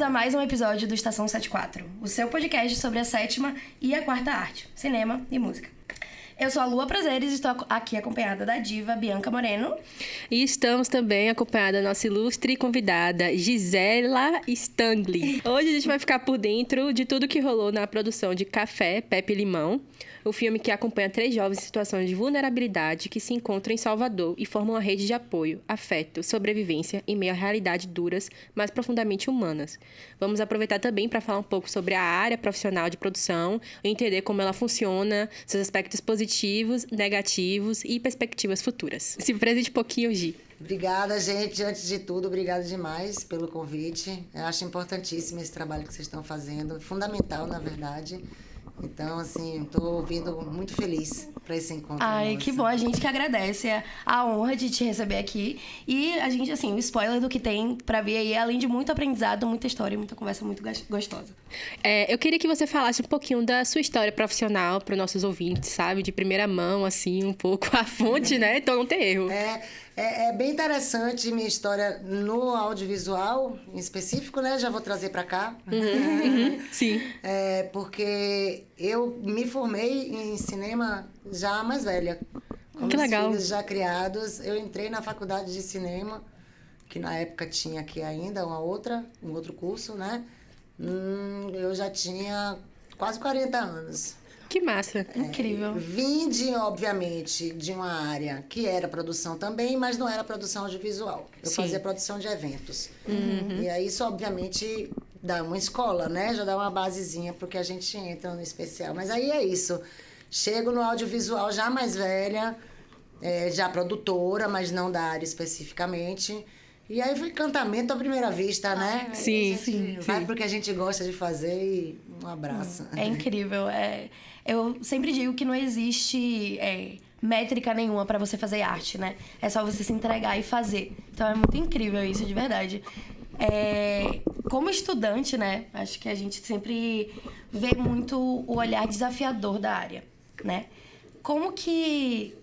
a mais um episódio do Estação 74, o seu podcast sobre a sétima e a quarta arte, cinema e música. Eu sou a Lua Prazeres e estou aqui acompanhada da diva Bianca Moreno. E estamos também acompanhada da nossa ilustre convidada, Gisela Stangli. Hoje a gente vai ficar por dentro de tudo que rolou na produção de Café, Pepe e Limão, o filme que acompanha 3 jovens em situação de vulnerabilidade que se encontram em Salvador e formam uma rede de apoio, afeto, sobrevivência em meio a realidades duras, mas profundamente humanas. Vamos aproveitar também para falar um pouco sobre a área profissional de produção, entender como ela funciona, seus aspectos positivos, negativos e perspectivas futuras. Se presente um pouquinho, Gi. Obrigada, gente. Antes de tudo, obrigada demais pelo convite. Eu acho importantíssimo esse trabalho que vocês estão fazendo, fundamental, na verdade. Então, assim, estou vindo muito feliz para esse encontro. Ai, que bom. A gente que agradece a honra de te receber aqui. E a gente, assim, o spoiler do que tem para ver aí, além de muito aprendizado, muita história e muita conversa muito gostosa. Eu queria que você falasse um pouquinho da sua história profissional para os nossos ouvintes, sabe? De primeira mão, assim, um pouco a fonte, né? Então não tem erro. É bem interessante minha história no audiovisual, em específico, né? Já vou trazer para cá. Sim. Porque eu me formei em cinema já mais velha. Com Que legal. Filhos já criados. Eu entrei na faculdade de cinema, que na época tinha aqui ainda um outro curso, né? Eu já tinha quase 40 anos. Que massa. Incrível. Vim, obviamente, de uma área que era produção também, mas não era produção audiovisual. Eu fazia produção de eventos. E aí isso, obviamente, dá uma escola, né? Já dá uma basezinha porque a gente entra no especial. Mas aí é isso. Chego no audiovisual já mais velha, já produtora, mas não da área especificamente. E aí foi encantamento à primeira vista, né? Sim. Vai pro que a gente gosta de fazer e um abraço. É incrível. Eu sempre digo que não existe métrica nenhuma para você fazer arte, né? É só você se entregar e fazer. Então é muito incrível isso, de verdade. Como estudante, né? Acho que a gente sempre vê muito o olhar desafiador da área, né? Como que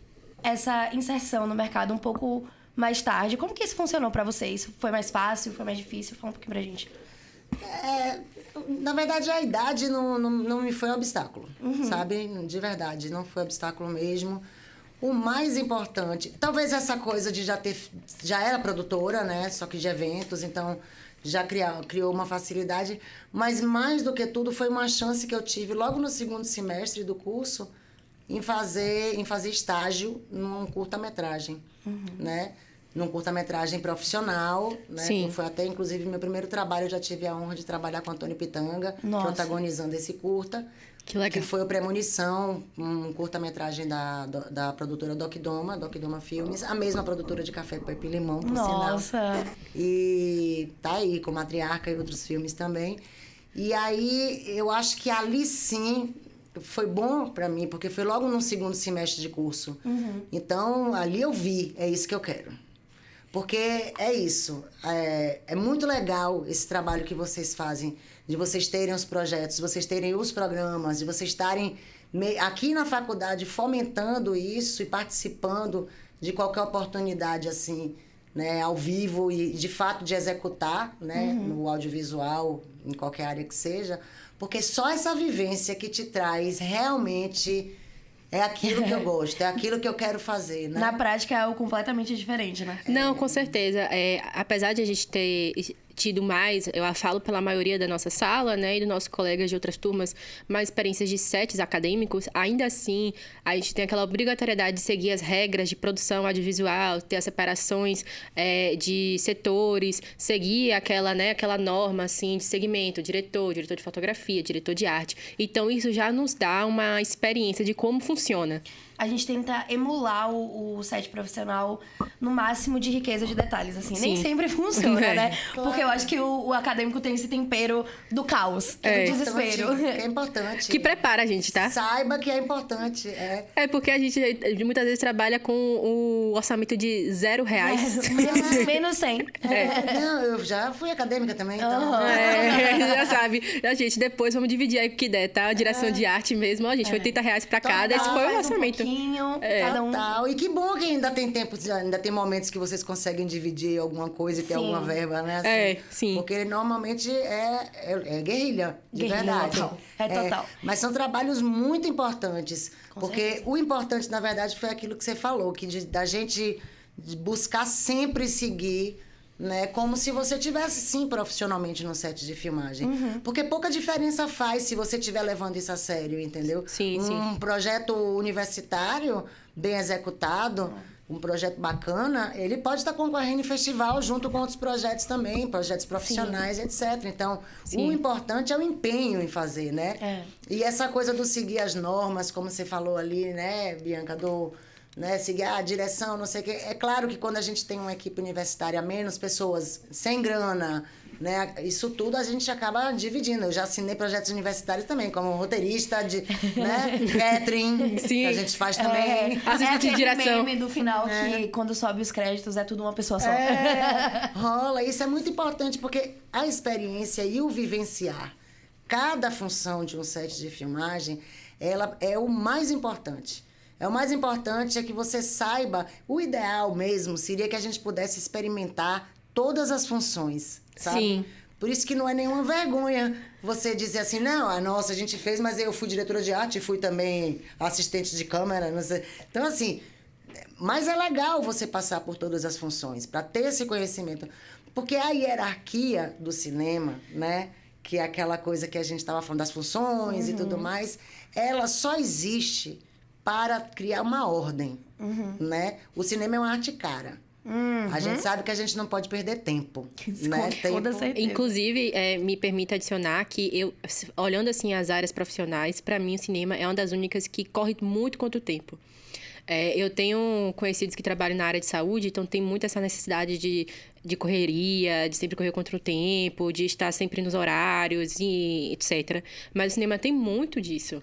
essa inserção no mercado um pouco mais tarde, como que isso funcionou pra vocês? Foi mais fácil? Foi mais difícil? Fala um pouquinho pra gente. Na verdade, a idade não me foi obstáculo, sabe? De verdade, não foi obstáculo mesmo. O mais importante, talvez essa coisa de já era produtora, né? Só que de eventos, então já criou uma facilidade. Mas mais do que tudo, foi uma chance que eu tive logo no segundo semestre do curso em fazer estágio num curta-metragem, né? Num curta-metragem profissional, né? Sim. Foi até, inclusive, meu primeiro trabalho. Eu já tive a honra de trabalhar com Antônio Pitanga, protagonizando esse curta. Que legal. Que foi o Premonição, um curta-metragem da produtora Doc Doma Filmes. A mesma produtora de Café, Pepe e Limão, por sinal. Nossa! E tá aí, com Matriarca e outros filmes também. E aí, eu acho que ali sim foi bom para mim, porque foi logo no segundo semestre de curso. Então, ali eu vi, é isso que eu quero. Porque é isso, é muito legal esse trabalho que vocês fazem, de vocês terem os projetos, de vocês terem os programas, de vocês estarem aqui na faculdade fomentando isso e participando de qualquer oportunidade, assim, né, ao vivo e, de fato, de executar, né, no audiovisual, em qualquer área que seja, porque só essa vivência que te traz realmente é aquilo que eu gosto, é aquilo que eu quero fazer, né? Na prática é algo completamente diferente, né? Não, com certeza. Apesar de a gente ter tido mais, eu falo pela maioria da nossa sala, né, e dos nossos colegas de outras turmas, mais experiências de sets acadêmicos, ainda assim, a gente tem aquela obrigatoriedade de seguir as regras de produção audiovisual, ter as separações de setores, seguir aquela norma, assim, de segmento, diretor de fotografia, diretor de arte. Então, isso já nos dá uma experiência de como funciona. A gente tenta emular o set profissional no máximo de riqueza de detalhes, assim. Nem sempre funciona, né? Claro. Porque eu acho que o acadêmico tem esse tempero do caos, do desespero. É importante. Que prepara a gente, tá? Saiba que é importante. Porque a gente muitas vezes trabalha com o orçamento de R$0. Menos 100. Não, eu já fui acadêmica também, então... Já sabe. Gente, depois vamos dividir aí o que der, tá? A direção de arte mesmo. Ó, gente, R$80 pra cada. Esse foi o orçamento. pouquinho, cada um... Tal. E que bom que ainda tem tempo, ainda tem momentos que vocês conseguem dividir alguma coisa e ter alguma verba, né? Assim, sim. Porque normalmente é guerrilha, de verdade. Total. Total. Mas são trabalhos muito importantes. Porque o importante, na verdade, foi aquilo que você falou, que da gente buscar sempre seguir, né, como se você tivesse sim profissionalmente no set de filmagem. Porque pouca diferença faz se você estiver levando isso a sério, entendeu? Sim. Projeto universitário bem executado, um projeto bacana, ele pode estar concorrendo em festival junto com outros projetos também, projetos profissionais, etc. Então, o importante é o empenho em fazer, né? E essa coisa do seguir as normas, como você falou ali, né, Bianca, né, seguir a direção, não sei o quê. É claro que quando a gente tem uma equipe universitária, menos pessoas, sem grana, né, isso tudo a gente acaba dividindo. Eu já assinei projetos universitários também, como roteirista, né, catering, que a gente faz também. Assistente de direção. Meme do final que quando sobe os créditos é tudo uma pessoa só. Rola. Isso é muito importante, porque a experiência e o vivenciar cada função de um set de filmagem, ela é o mais importante. O mais importante é que você saiba, o ideal mesmo seria que a gente pudesse experimentar todas as funções, sabe? Sim. Por isso que não é nenhuma vergonha você dizer assim, não, nossa, a gente fez, mas eu fui diretora de arte, fui também assistente de câmera, não sei. Então, assim, mas é legal você passar por todas as funções, para ter esse conhecimento. Porque a hierarquia do cinema, né, que é aquela coisa que a gente estava falando das funções e tudo mais, ela só existe para criar uma ordem, né? O cinema é uma arte cara. A gente sabe que a gente não pode perder tempo, né? Toda certeza. Inclusive, me permite adicionar que eu, olhando assim as áreas profissionais, para mim o cinema é uma das únicas que corre muito contra o tempo. Eu tenho conhecidos que trabalham na área de saúde, então tem muito essa necessidade de correria, de sempre correr contra o tempo, de estar sempre nos horários e etc. Mas o cinema tem muito disso.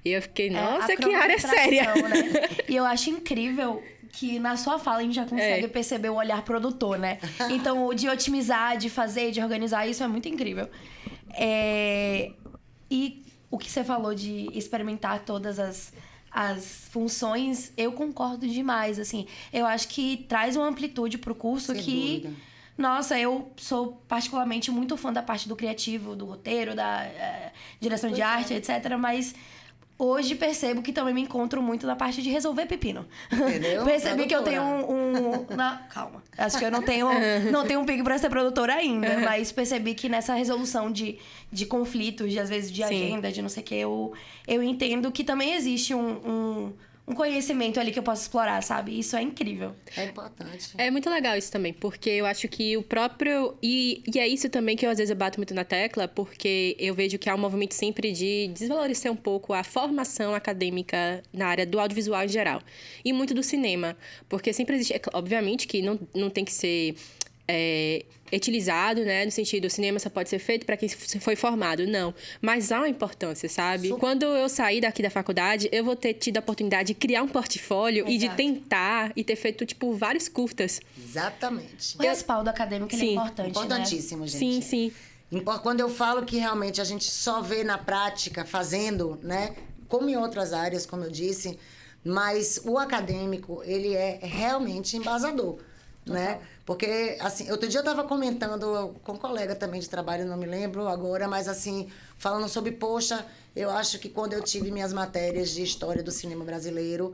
E eu fiquei, nossa, que área séria. Né? E eu acho incrível que na sua fala a gente já consegue perceber o olhar produtor, né? Então, de otimizar, de fazer, de organizar, isso é muito incrível. E o que você falou de experimentar todas as funções, eu concordo demais, assim. Eu acho que traz uma amplitude pro curso Sem que... dúvida. Nossa, eu sou particularmente muito fã da parte do criativo, do roteiro, da direção de arte, etc. Mas hoje percebo que também me encontro muito na parte de resolver pepino. Entendeu? Percebi que eu tenho calma. Acho que eu não tenho um pique pra ser produtora ainda. Mas percebi que nessa resolução de conflitos, de às vezes de agenda, de não sei o que, eu entendo que também existe um conhecimento ali que eu posso explorar, sabe? Isso é incrível. É importante. É muito legal isso também, porque eu acho que o próprio... E é isso também que eu, às vezes, eu bato muito na tecla, porque eu vejo que há um movimento sempre de desvalorizar um pouco a formação acadêmica na área do audiovisual em geral. E muito do cinema. Porque sempre existe... Obviamente que não tem que ser... etilizado, né? No sentido, o cinema só pode ser feito para quem foi formado. Não. Mas há uma importância, sabe? Quando eu sair daqui da faculdade, eu vou ter tido a oportunidade de criar um portfólio e de tentar e ter feito, vários curtas. Exatamente. O respaldo acadêmico ele é importante, Importantíssimo, né? gente. Sim. Quando eu falo que realmente a gente só vê na prática, fazendo, né? Como em outras áreas, como eu disse, mas o acadêmico, ele é realmente embasador, né? Porque, assim, outro dia eu estava comentando com um colega também de trabalho, não me lembro agora, mas, assim, falando sobre, poxa, eu acho que quando eu tive minhas matérias de história do cinema brasileiro,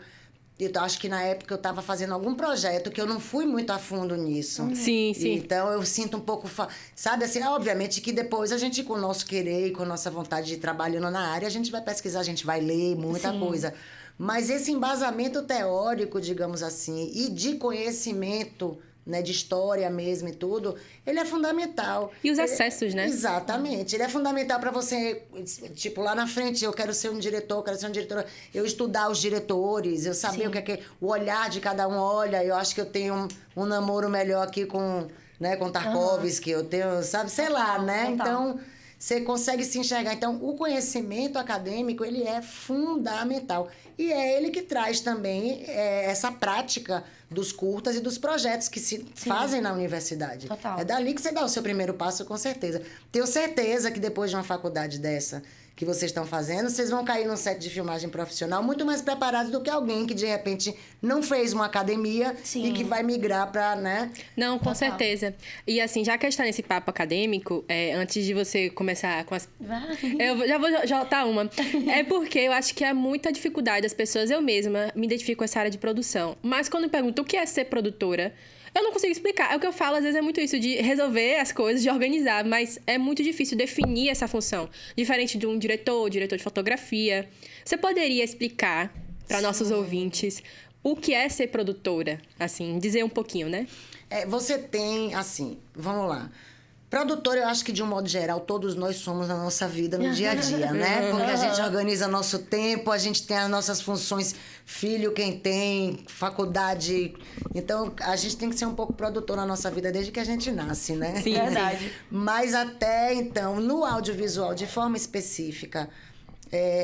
eu acho que na época eu estava fazendo algum projeto que eu não fui muito a fundo nisso. Sim. Então, eu sinto um pouco... Sabe, assim, obviamente que depois a gente, com o nosso querer e com a nossa vontade de ir trabalhando na área, a gente vai pesquisar, a gente vai ler muita coisa. Mas esse embasamento teórico, digamos assim, e de conhecimento... né, de história mesmo e tudo, ele é fundamental. E os acessos, né? Exatamente. Ele é fundamental para você, tipo, lá na frente, eu quero ser um diretor, quero ser uma diretora, eu estudar os diretores, eu saber o que é o olhar de cada um. Olha, eu acho que eu tenho um namoro melhor aqui com Tarkovsky, eu tenho, sabe, sei lá, né? Então, você consegue se enxergar. Então, o conhecimento acadêmico, ele é fundamental. E é ele que traz também essa prática dos curtas e dos projetos que se fazem na universidade. Total. É dali que você dá o seu primeiro passo, com certeza. Tenho certeza que depois de uma faculdade dessa, que vocês estão fazendo, vocês vão cair num set de filmagem profissional muito mais preparados do que alguém que, de repente, não fez uma academia Sim. e que vai migrar para, né? Não, com Total. certeza. E assim, já que está nesse papo acadêmico, antes de você começar com as... Vai. Eu já vou jotar uma. É porque eu acho que há muita dificuldade das pessoas. Eu mesma me identifico com essa área de produção. Mas quando me perguntam o que é ser produtora, eu não consigo explicar. É o que eu falo, às vezes, é muito isso, de resolver as coisas, de organizar. Mas é muito difícil definir essa função. Diferente de um diretor de fotografia. Você poderia explicar para nossos ouvintes o que é ser produtora? Assim, dizer um pouquinho, né? Você tem, assim, vamos lá. Produtor, eu acho que, de um modo geral, todos nós somos na nossa vida, no dia a dia, né? Porque a gente organiza nosso tempo, a gente tem as nossas funções, filho, quem tem, faculdade. Então, a gente tem que ser um pouco produtor na nossa vida desde que a gente nasce, né? Sim, verdade. Mas até, então, no audiovisual, de forma específica,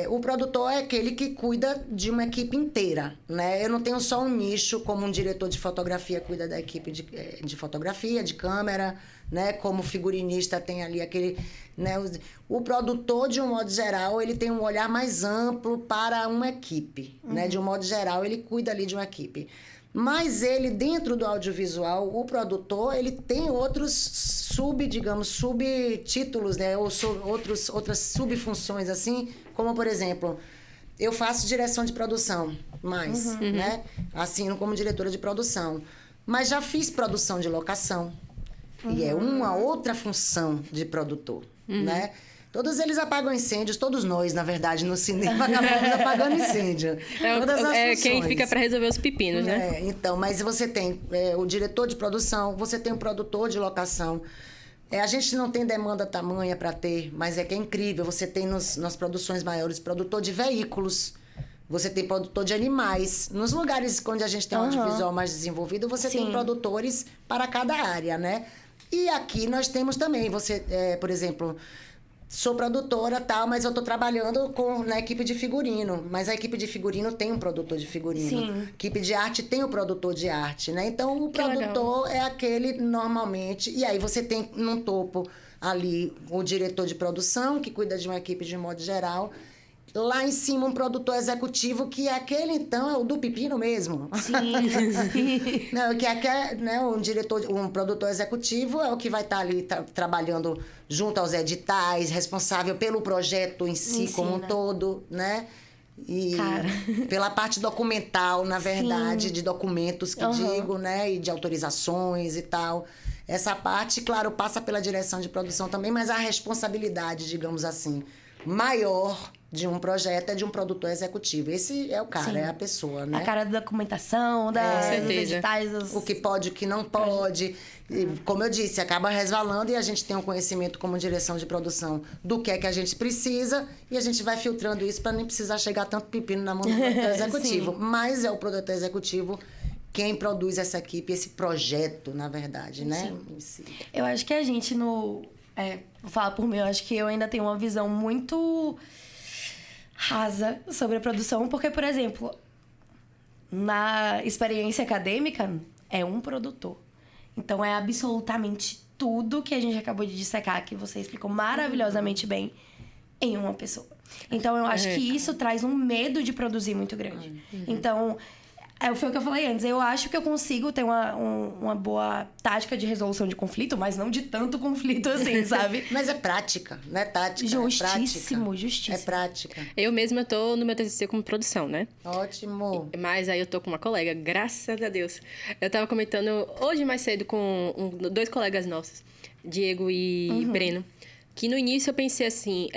o produtor é aquele que cuida de uma equipe inteira, né? Eu não tenho só um nicho, como um diretor de fotografia cuida da equipe de fotografia, de câmera, né? Como figurinista tem ali aquele... Né? O produtor, de um modo geral, ele tem um olhar mais amplo para uma equipe, né? De um modo geral, ele cuida ali de uma equipe. Mas ele, dentro do audiovisual, o produtor, ele tem outros subtítulos, né? Ou outras subfunções, assim, como, por exemplo, eu faço direção de produção, né? Assino como diretora de produção. Mas já fiz produção de locação. E é uma outra função de produtor, né? Todos eles apagam incêndios, todos nós, na verdade, no cinema acabamos apagando incêndio. Todas as funções. Quem fica para resolver os pepinos, né? Então, mas você tem o diretor de produção, você tem o produtor de locação. A gente não tem demanda tamanha para ter, mas que é incrível. Você tem nas produções maiores produtor de veículos, você tem produtor de animais. Nos lugares onde a gente tem um audiovisual mais desenvolvido, você tem produtores para cada área, né? E aqui nós temos também, por exemplo... Sou produtora, tal, mas eu tô trabalhando na equipe de figurino. Mas a equipe de figurino tem um produtor de figurino. Sim. A equipe de arte tem o produtor de arte, né? Então, o produtor é aquele, normalmente... E aí, você tem, num topo, ali, o diretor de produção, que cuida de uma equipe de modo geral. Lá em cima, um produtor executivo, que é aquele, então, é o do pepino mesmo. Sim. Não, né, um produtor executivo é o que vai estar ali trabalhando junto aos editais, responsável pelo projeto em si como um todo, né? E pela parte documental, na verdade, de documentos que digo, né? E de autorizações e tal. Essa parte, claro, passa pela direção de produção também, mas a responsabilidade, digamos assim, maior de um projeto é de um produtor executivo. Esse é o cara, é a pessoa, né? A cara da documentação, dos editais... O que pode, o que não pode. E, como eu disse, acaba resvalando e a gente tem um conhecimento como direção de produção do que é que a gente precisa e a gente vai filtrando isso para nem precisar chegar tanto pepino na mão do produtor executivo. Mas é o produtor executivo quem produz essa equipe, esse projeto, na verdade, né? Sim. Eu acho que a gente vou falar por mim, eu acho que eu ainda tenho uma visão muito rasa sobre a produção, porque, por exemplo, na experiência acadêmica, é um produtor. Então, é absolutamente tudo que a gente acabou de dissecar, que você explicou maravilhosamente bem, em uma pessoa. Então, eu acho que isso traz um medo de produzir muito grande. Então... foi o que eu falei antes. Eu acho que eu consigo ter uma boa tática de resolução de conflito, mas não de tanto conflito assim, sabe? Mas é prática, não é tática. Justíssimo, É prática. Eu mesma tô no meu TCC como produção, né? Ótimo. Mas aí eu tô com uma colega, graças a Deus. Eu tava comentando hoje mais cedo com dois colegas nossos, Diego e Breno. Que no início eu pensei assim,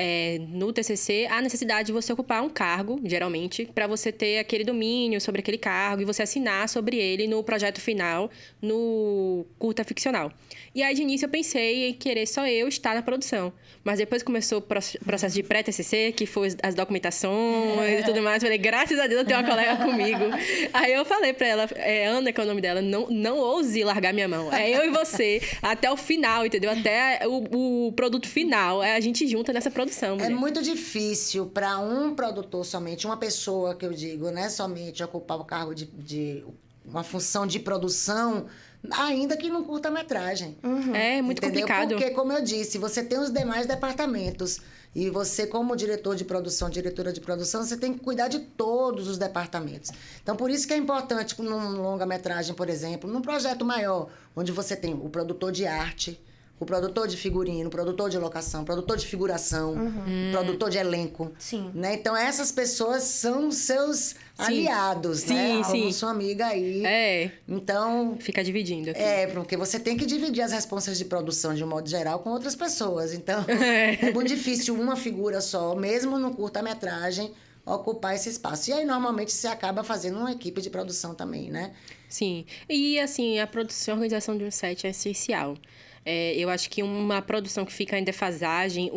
no TCC, a necessidade de você ocupar um cargo, geralmente, para você ter aquele domínio sobre aquele cargo e você assinar sobre ele no projeto final, no curta ficcional. E aí, de início, eu pensei em querer só eu estar na produção. Mas depois começou o processo de pré-TCC, que foi as documentações e tudo mais. Eu falei, graças a Deus eu tenho uma colega comigo. Aí eu falei pra ela, Ana, que é o nome dela, não ouse largar minha mão. É eu e você, até o final, entendeu? Até o produto final. A gente junta nessa produção. Mulher. É muito difícil para um produtor somente, uma pessoa que eu digo, né? Somente ocupar o cargo de uma função de produção ainda que num curta-metragem. É muito Entendeu? complicado. Porque, como eu disse, você tem os demais departamentos. E você, como diretor de produção, diretora de produção, você tem que cuidar de todos os departamentos. Então, por isso que é importante, num longa-metragem, por exemplo, num projeto maior, onde você tem o produtor de arte, o produtor de figurino, o produtor de locação, o produtor de figuração, o produtor de elenco. Sim. Né? Então, essas pessoas são seus aliados, né? Sim. Como sua amiga aí. Então... Fica dividindo aqui. Porque você tem que dividir as responsas de produção, de um modo geral, com outras pessoas. Então, é muito difícil uma figura só, mesmo no curta-metragem, ocupar esse espaço. E aí, normalmente, você acaba fazendo uma equipe de produção também, né? Sim. E, assim, a produção e a organização de um set é essencial. Eu acho que uma produção que fica em defasagem,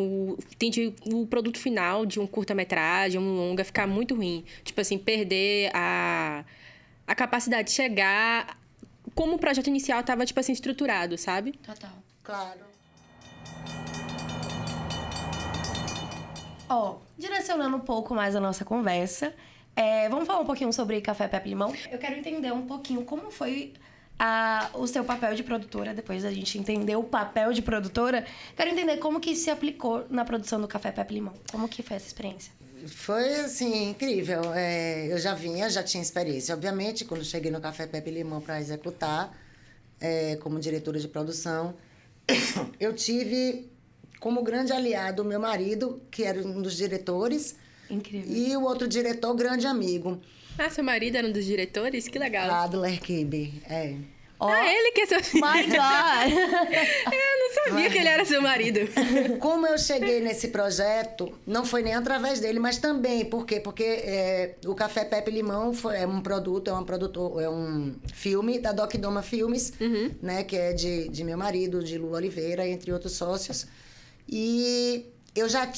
tende o produto final de um curta-metragem, um longa, ficar muito ruim. Tipo assim, perder a capacidade de chegar como o projeto inicial estava, tipo assim, estruturado, sabe? Total. Claro. Direcionando um pouco mais a nossa conversa, vamos falar um pouquinho sobre Café Pepe Limão? Eu quero entender um pouquinho como foi o seu papel de produtora. Depois da gente entender o papel de produtora, quero entender como que se aplicou na produção do Café Pepe Limão. Como que foi essa experiência? Foi, assim, incrível. Eu já tinha experiência. Obviamente, quando cheguei no Café Pepe Limão para executar, como diretora de produção, eu tive como grande aliado o meu marido, que era um dos diretores. Incrível. E o outro diretor, grande amigo. Ah, seu marido era um dos diretores? Que legal. Adler Kibe, ele que é seu... My God! Eu não sabia que ele era seu marido. Como eu cheguei nesse projeto, não foi nem através dele, mas também, por quê? Porque o Café Pepe Limão é um filme da Doc Doma Filmes, né, que é de meu marido, de Lula Oliveira, entre outros sócios. E eu já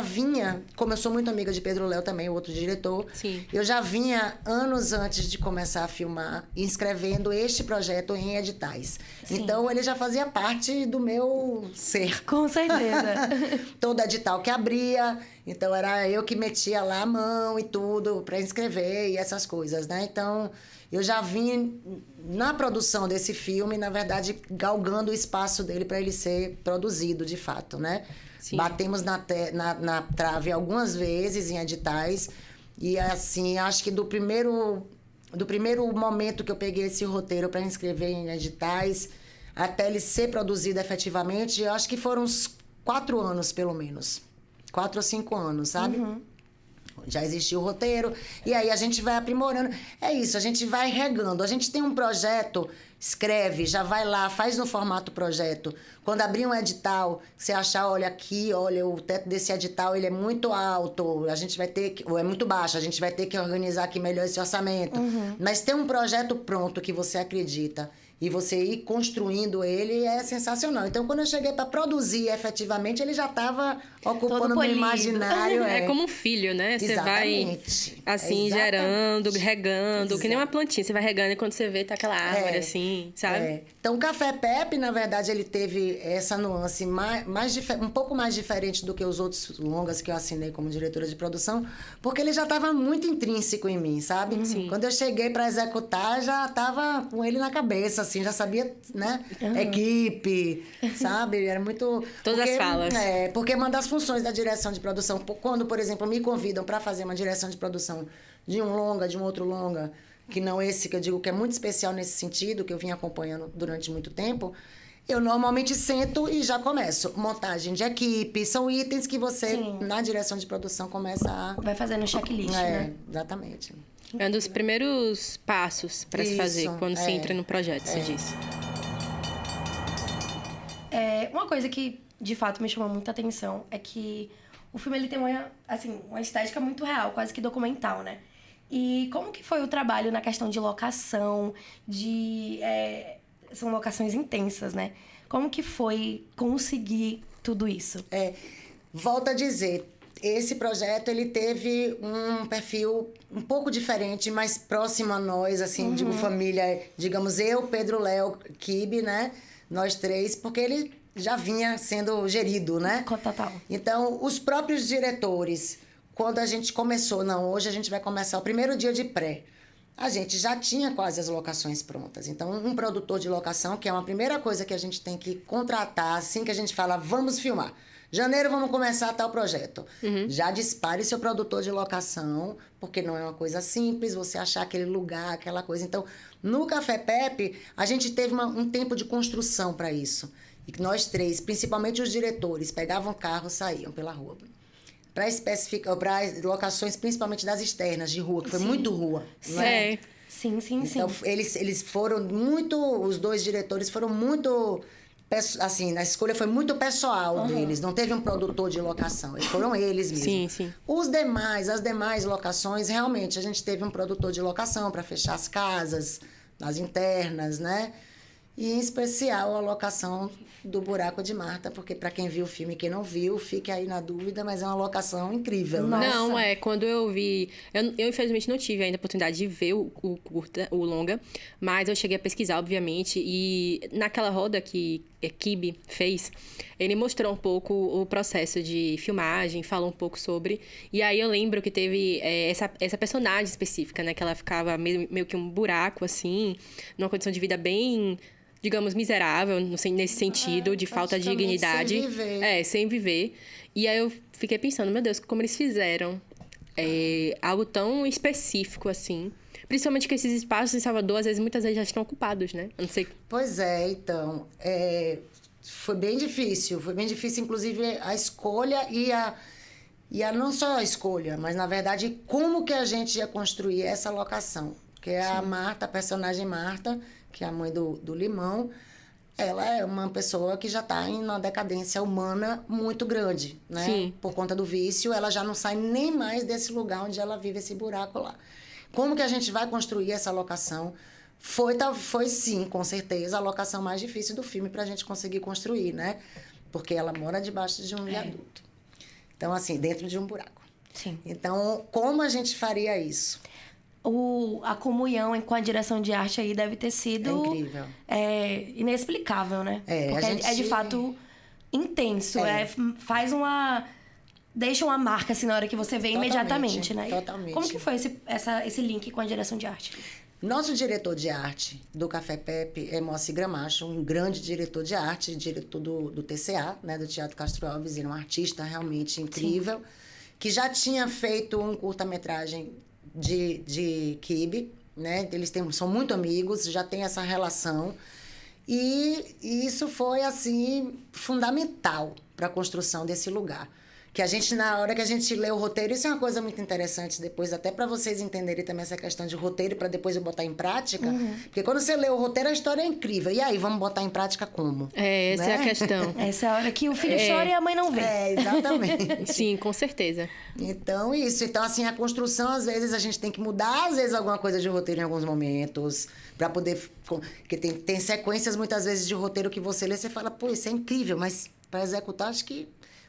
vinha, como eu sou muito amiga de Pedro Léo também, o outro diretor, Sim. eu já vinha anos antes de começar a filmar, inscrevendo este projeto em editais. Sim. Então, ele já fazia parte do meu ser. Com certeza. Todo edital que abria, então era eu que metia lá a mão e tudo para inscrever e essas coisas, né? Então, eu já vim na produção desse filme, na verdade, galgando o espaço dele para ele ser produzido, de fato, né? Sim. Batemos na trave algumas vezes em editais. E, assim, acho que do primeiro momento que eu peguei esse roteiro para inscrever em editais, até ele ser produzido efetivamente, eu acho que foram uns 4 anos, pelo menos. 4 ou 5 anos, sabe? Já existiu o roteiro, e aí a gente vai aprimorando. É isso, a gente vai regando. A gente tem um projeto, escreve, já vai lá, faz no formato projeto. Quando abrir um edital, você achar, olha aqui, olha, o teto desse edital ele é muito alto, a gente vai ter que, ou é muito baixo, a gente vai ter que organizar aqui melhor esse orçamento. Mas ter um projeto pronto que você acredita e você ir construindo ele é sensacional. Então, quando eu cheguei para produzir efetivamente, ele já estava ocupando o meu imaginário. É como um filho, né? Você vai, assim, gerando, regando, que nem uma plantinha. Você vai regando e quando você vê, tá aquela árvore, assim, sabe? Então, o Café Pepe, na verdade, ele teve essa nuance um pouco mais diferente do que os outros longas que eu assinei como diretora de produção, porque ele já estava muito intrínseco em mim, sabe? Quando eu cheguei para executar, já estava com ele na cabeça, assim, já sabia, né? Equipe, sabe? Era muito... Todas as falas. Porque uma das funções da direção de produção, quando, por exemplo, me convidam para fazer uma direção de produção de um longa, de um outro longa, que não esse, que eu digo que é muito especial nesse sentido, que eu vim acompanhando durante muito tempo, eu normalmente sento e já começo. Montagem de equipe, são itens que você, na direção de produção, começa a... Vai fazendo checklist, né? Exatamente. É um dos primeiros passos para se fazer quando se entra no projeto, você disse. Uma coisa que, de fato, me chamou muita atenção é que o filme ele tem uma estética muito real, quase que documental, né? E como que foi o trabalho na questão de locação, são locações intensas, né? Como que foi conseguir tudo isso? Volto a dizer, esse projeto ele teve um perfil um pouco diferente, mais próximo a nós, assim, digo, família, digamos, eu, Pedro Léo, Kibe, né? Nós três, porque ele já vinha sendo gerido, né? Total. Então, os próprios diretores, quando a gente começou, hoje a gente vai começar o primeiro dia de pré. a gente já tinha quase as locações prontas. Então, um produtor de locação, que é uma primeira coisa que a gente tem que contratar, assim que a gente fala, vamos filmar. Janeiro, vamos começar tal projeto. Já dispare seu produtor de locação, porque não é uma coisa simples você achar aquele lugar, aquela coisa. Então, no Café Pepe, a gente teve um tempo de construção para isso. E nós três, principalmente os diretores, pegavam carro e saíam pela rua. Para locações, principalmente das externas, de rua, que foi muito rua. Não é? Sim. Então, eles foram muito... Os 2 diretores foram muito... Assim, na escolha foi muito pessoal deles. Não teve um produtor de locação. Foram eles mesmos. Sim. As demais locações, realmente, a gente teve um produtor de locação para fechar as casas, as internas, né? E, em especial, a locação do Buraco de Marta, porque para quem viu o filme e quem não viu, fique aí na dúvida, mas é uma locação incrível. Nossa. Não, quando eu vi... Eu infelizmente não tive ainda a oportunidade de ver o longa, mas eu cheguei a pesquisar, obviamente, e naquela roda que Kibe fez, ele mostrou um pouco o processo de filmagem, falou um pouco sobre, e aí eu lembro que teve essa personagem específica, né, que ela ficava meio que um buraco, assim, numa condição de vida bem... digamos, miserável, nesse sentido, de falta de dignidade. Sem viver. Sem viver. E aí eu fiquei pensando, meu Deus, como eles fizeram algo tão específico, assim. Principalmente que esses espaços em Salvador, às vezes, muitas vezes já estão ocupados, né? Eu não sei. Pois é, então. Foi bem difícil. Foi bem difícil, inclusive, a escolha e a não só a escolha, mas, na verdade, como que a gente ia construir essa locação. Porque a Marta, a personagem Marta, que é a mãe do Limão, ela é uma pessoa que já está em uma decadência humana muito grande, né? Sim. Por conta do vício, ela já não sai nem mais desse lugar onde ela vive, esse buraco lá. Como que a gente vai construir essa locação? Foi sim, com certeza, a locação mais difícil do filme para a gente conseguir construir, né? Porque ela mora debaixo de um viaduto. Então, assim, dentro de um buraco. Sim. Então, como a gente faria isso? A comunhão com a direção de arte aí deve ter sido... É incrível. Inexplicável, né? Porque é de fato intenso. Faz uma... Deixa uma marca, assim, na hora que você vê imediatamente, né? Totalmente. Como que foi esse link com a direção de arte? Nosso diretor de arte do Café Pepe é Moacir Gramacho, um grande diretor de arte, diretor do TCA, né, do Teatro Castro Alves, ele é um artista realmente incrível, que já tinha feito um curta-metragem de Kibe, né? Eles são muito amigos, já tem essa relação. E isso foi, assim, fundamental para a construção desse lugar. Que a gente, na hora que a gente lê o roteiro, isso é uma coisa muito interessante depois, até para vocês entenderem também essa questão de roteiro, para depois eu botar em prática. Porque quando você lê o roteiro, a história é incrível. E aí, vamos botar em prática como? Essa é a questão. Essa é a hora que o filho chora e a mãe não vê. Exatamente. Sim, com certeza. Então, isso. Então, assim, a construção, às vezes, a gente tem que mudar, às vezes, alguma coisa de roteiro em alguns momentos, para poder... Porque tem sequências, muitas vezes, de roteiro que você lê, você fala, pô, isso é incrível, mas para executar, acho que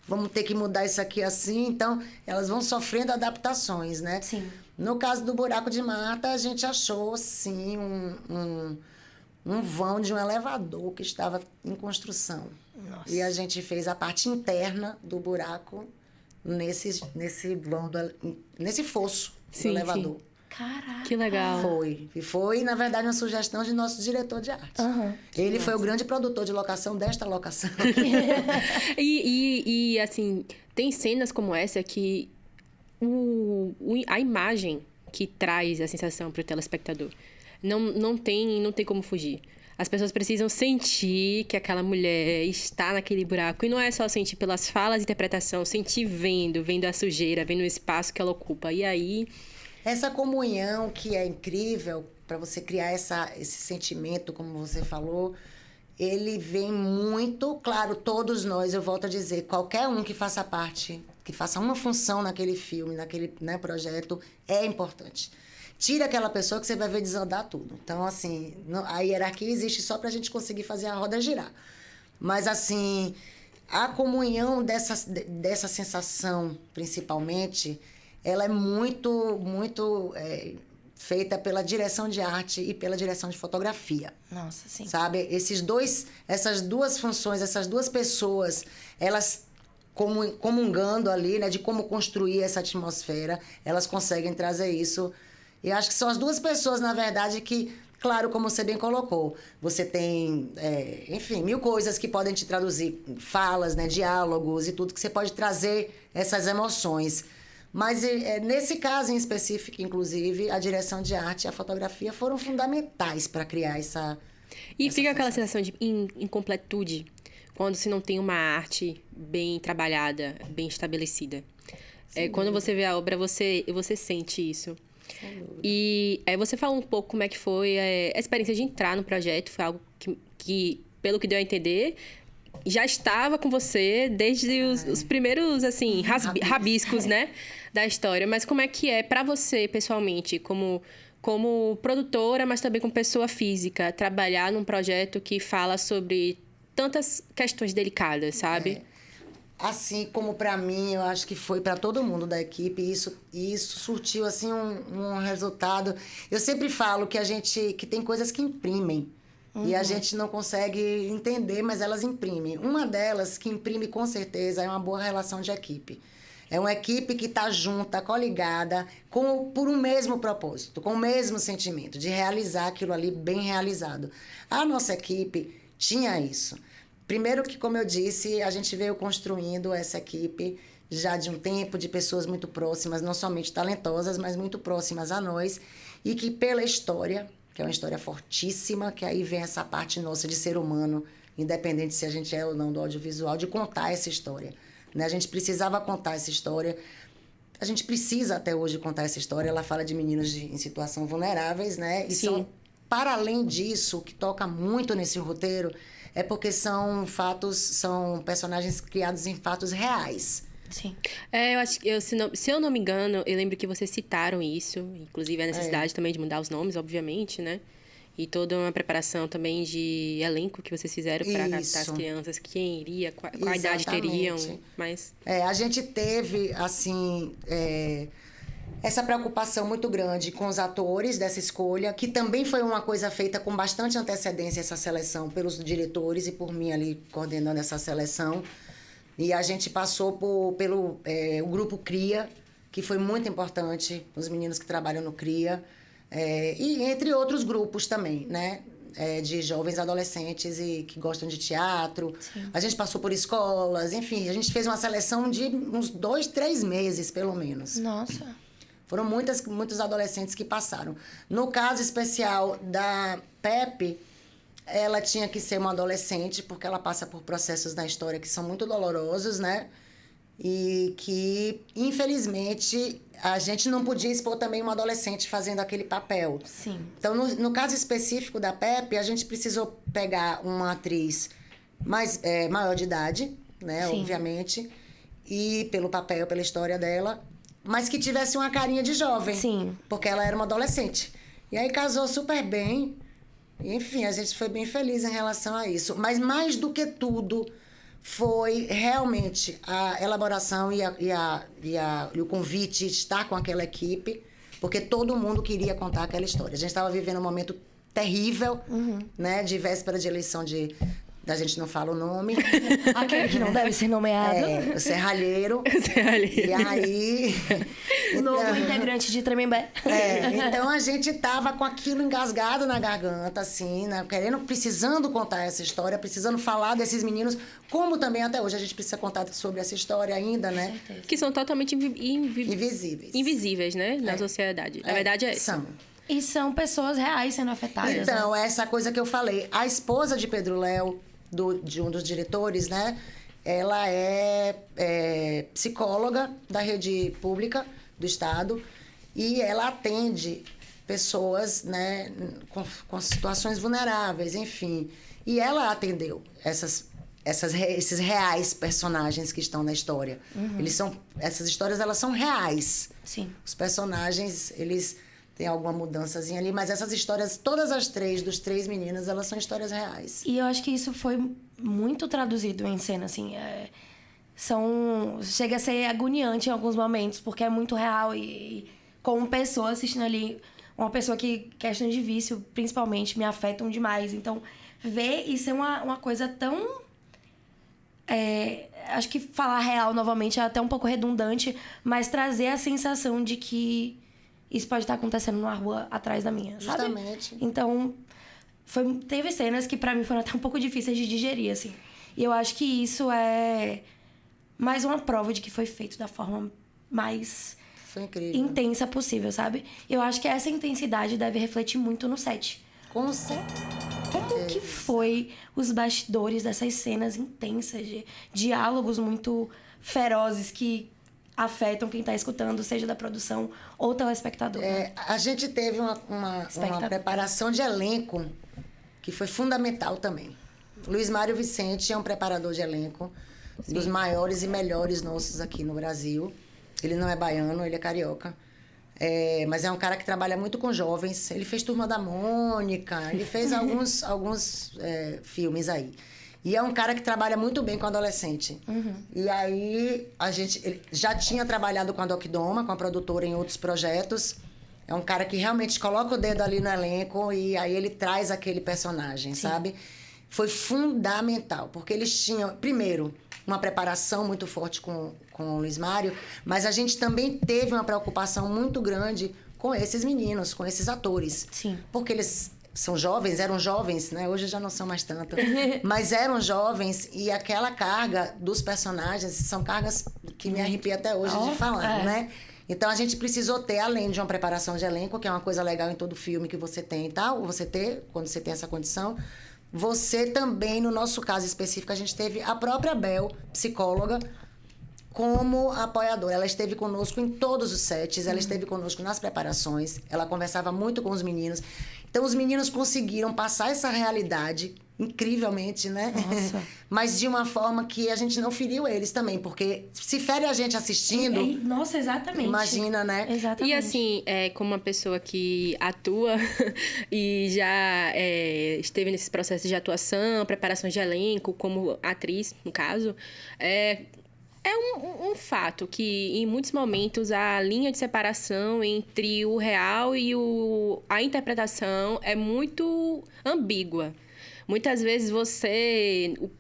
vamos ter que mudar isso aqui assim. Então, elas vão sofrendo adaptações, né? Sim. No caso do Buraco de Marta, a gente achou, sim, um vão de um elevador que estava em construção. Nossa. E a gente fez a parte interna do buraco nesse vão, nesse fosso do elevador. Sim. Caraca. Que legal. Foi, na verdade, uma sugestão de nosso diretor de arte. Ele foi o grande produtor de locação desta locação. E assim, tem cenas como essa que a imagem que traz a sensação para o telespectador não tem como fugir. As pessoas precisam sentir que aquela mulher está naquele buraco. E não é só sentir pelas falas e interpretação, sentir vendo a sujeira, vendo o espaço que ela ocupa. E aí... Essa comunhão que é incrível para você criar esse sentimento, como você falou, ele vem muito, claro, todos nós, eu volto a dizer, qualquer um que faça parte, que faça uma função naquele filme, naquele, né, projeto, é importante. Tira aquela pessoa que você vai ver desandar tudo. Então, assim, a hierarquia existe só para a gente conseguir fazer a roda girar. Mas, assim, a comunhão dessa sensação, principalmente... ela é muito feita pela direção de arte e pela direção de fotografia. Nossa, sim. Sabe? Essas duas funções, essas duas pessoas, elas comungando ali, né, de como construir essa atmosfera, elas conseguem trazer isso. E acho que são as duas pessoas, na verdade, que, claro, como você bem colocou, você tem, enfim, mil coisas que podem te traduzir, falas, né, diálogos e tudo, que você pode trazer essas emoções. Mas nesse caso em específico, inclusive, a direção de arte e a fotografia foram fundamentais para criar essa... E fica aquela sensação de incompletude quando se não tem uma arte bem trabalhada, bem estabelecida. Quando você vê a obra, você sente isso. E aí você fala um pouco como é que foi a experiência de entrar no projeto. Foi algo que, pelo que deu a entender, já estava com você desde os primeiros, assim, rabiscos, né, da história. Mas como é que é para você, pessoalmente, como produtora, mas também como pessoa física, trabalhar num projeto que fala sobre tantas questões delicadas, sabe? Assim como para mim, eu acho que foi para todo mundo da equipe, isso surtiu assim um resultado. Eu sempre falo que tem coisas que imprimem. E a gente não consegue entender, mas elas imprimem. Uma delas que imprime com certeza é uma boa relação de equipe. É uma equipe que está junta, coligada, por um mesmo propósito, com o mesmo sentimento, de realizar aquilo ali bem realizado. A nossa equipe tinha isso. Primeiro que, como eu disse, a gente veio construindo essa equipe já de um tempo, de pessoas muito próximas, não somente talentosas, mas muito próximas a nós, e que pela história, que é uma história fortíssima, que aí vem essa parte nossa de ser humano, independente se a gente é ou não do audiovisual, de contar essa história. Né? A gente precisava contar essa história. A gente precisa até hoje contar essa história. Ela fala de meninos em situação vulneráveis, né? E Sim. para além disso, o que toca muito nesse roteiro é porque são personagens criados em fatos reais. Sim. Eu acho que, se eu não me engano, eu lembro que vocês citaram isso, inclusive a necessidade também de mudar os nomes, obviamente, né? E toda uma preparação também de elenco que vocês fizeram para captar as crianças, quem iria, qual idade teriam, mas... a gente teve, assim, essa preocupação muito grande com os atores dessa escolha, que também foi uma coisa feita com bastante antecedência, essa seleção, pelos diretores e por mim ali coordenando essa seleção. E a gente passou pelo o grupo CRIA, que foi muito importante, os meninos que trabalham no CRIA, e entre outros grupos também, né? De jovens adolescentes e que gostam de teatro. Sim. A gente passou por escolas, enfim, a gente fez uma seleção de uns 2, 3 meses, pelo menos. Nossa. Foram muitos adolescentes que passaram. No caso especial da Pepe, ela tinha que ser uma adolescente, porque ela passa por processos na história que são muito dolorosos, né? E que, infelizmente, a gente não podia expor também uma adolescente fazendo aquele papel. Sim. Então, no caso específico da Pepe, a gente precisou pegar uma atriz maior de idade, né? Sim. Obviamente, e pelo papel, pela história dela, mas que tivesse uma carinha de jovem. Sim. Porque ela era uma adolescente. E aí casou super bem. Enfim, a gente foi bem feliz em relação a isso. Mas mais do que tudo, foi realmente a elaboração e o convite de estar com aquela equipe, porque todo mundo queria contar aquela história. A gente estava vivendo um momento terrível, né? De véspera de eleição a gente não fala o nome. Aquele que não deve ser nomeado. O Serralheiro. Serralheiro. E aí... O novo integrante de Tremembé. Então a gente tava com aquilo engasgado na garganta, assim, né? Precisando contar essa história, precisando falar desses meninos, como também até hoje a gente precisa contar sobre essa história ainda, né? Que são totalmente invisíveis, né? Na sociedade. Na verdade é isso. São. E são pessoas reais sendo afetadas. Então, né? essa coisa que eu falei. A esposa de Pedro Léo, de um dos diretores, né? Ela é psicóloga da rede pública do Estado e ela atende pessoas, né, com situações vulneráveis, enfim. E ela atendeu esses reais personagens que estão na história. Essas histórias, elas são reais. Sim. Os personagens, eles têm alguma mudançazinha ali, mas essas histórias, todas as três, dos 3 meninos, elas são histórias reais. E eu acho que isso foi muito traduzido em cena, assim. Chega a ser agoniante em alguns momentos, porque é muito real e como pessoa assistindo ali, uma pessoa que questões de vício, principalmente, me afetam demais. Então, ver e ser uma coisa tão... acho que falar real novamente é até um pouco redundante, mas trazer a sensação de que isso pode estar acontecendo numa rua atrás da minha, sabe? Justamente. Então, teve cenas que pra mim foram até um pouco difíceis de digerir, assim. E eu acho que isso é mais uma prova de que foi feito da forma mais Foi incrível. intensa possível, sabe? Eu acho que essa intensidade deve refletir muito no set. Com certeza. Como que foi os bastidores dessas cenas intensas, de diálogos muito ferozes que afetam quem tá escutando, seja da produção ou telespectador? Né? A gente teve uma preparação de elenco que foi fundamental também. Luiz Mário Vicente é um preparador de elenco, dos maiores e melhores nossos aqui no Brasil. Ele não é baiano, ele é carioca. Mas é um cara que trabalha muito com jovens. Ele fez Turma da Mônica, ele fez alguns filmes aí. E é um cara que trabalha muito bem com adolescente. E aí, ele já tinha trabalhado com a Doc Doma, com a produtora, em outros projetos. É um cara que realmente coloca o dedo ali no elenco e aí ele traz aquele personagem, sabe? Foi fundamental, porque eles tinham, primeiro, uma preparação muito forte com o Luiz Mário, mas a gente também teve uma preocupação muito grande com esses meninos, com esses atores. Sim. Porque eles eram jovens, né? Hoje já não são mais tanto. Mas eram jovens e aquela carga dos personagens são cargas que me arrepia até hoje de falar, né? Então a gente precisou ter, além de uma preparação de elenco, que é uma coisa legal em todo filme que você tem e tal, quando você tem essa condição, você também, no nosso caso específico, a gente teve a própria Bel, psicóloga, como apoiadora. Ela esteve conosco em todos os sets, ela esteve conosco nas preparações, ela conversava muito com os meninos. Então, os meninos conseguiram passar essa realidade incrivelmente, né? Nossa. Mas de uma forma que a gente não feriu eles também, porque se fere a gente assistindo... Nossa, exatamente. Imagina, né? Exatamente. E assim, como uma pessoa que atua e já esteve nesses processos de atuação, preparação de elenco, como atriz, no caso, é um fato que, em muitos momentos, a linha de separação entre o real e a interpretação é muito ambígua. Muitas vezes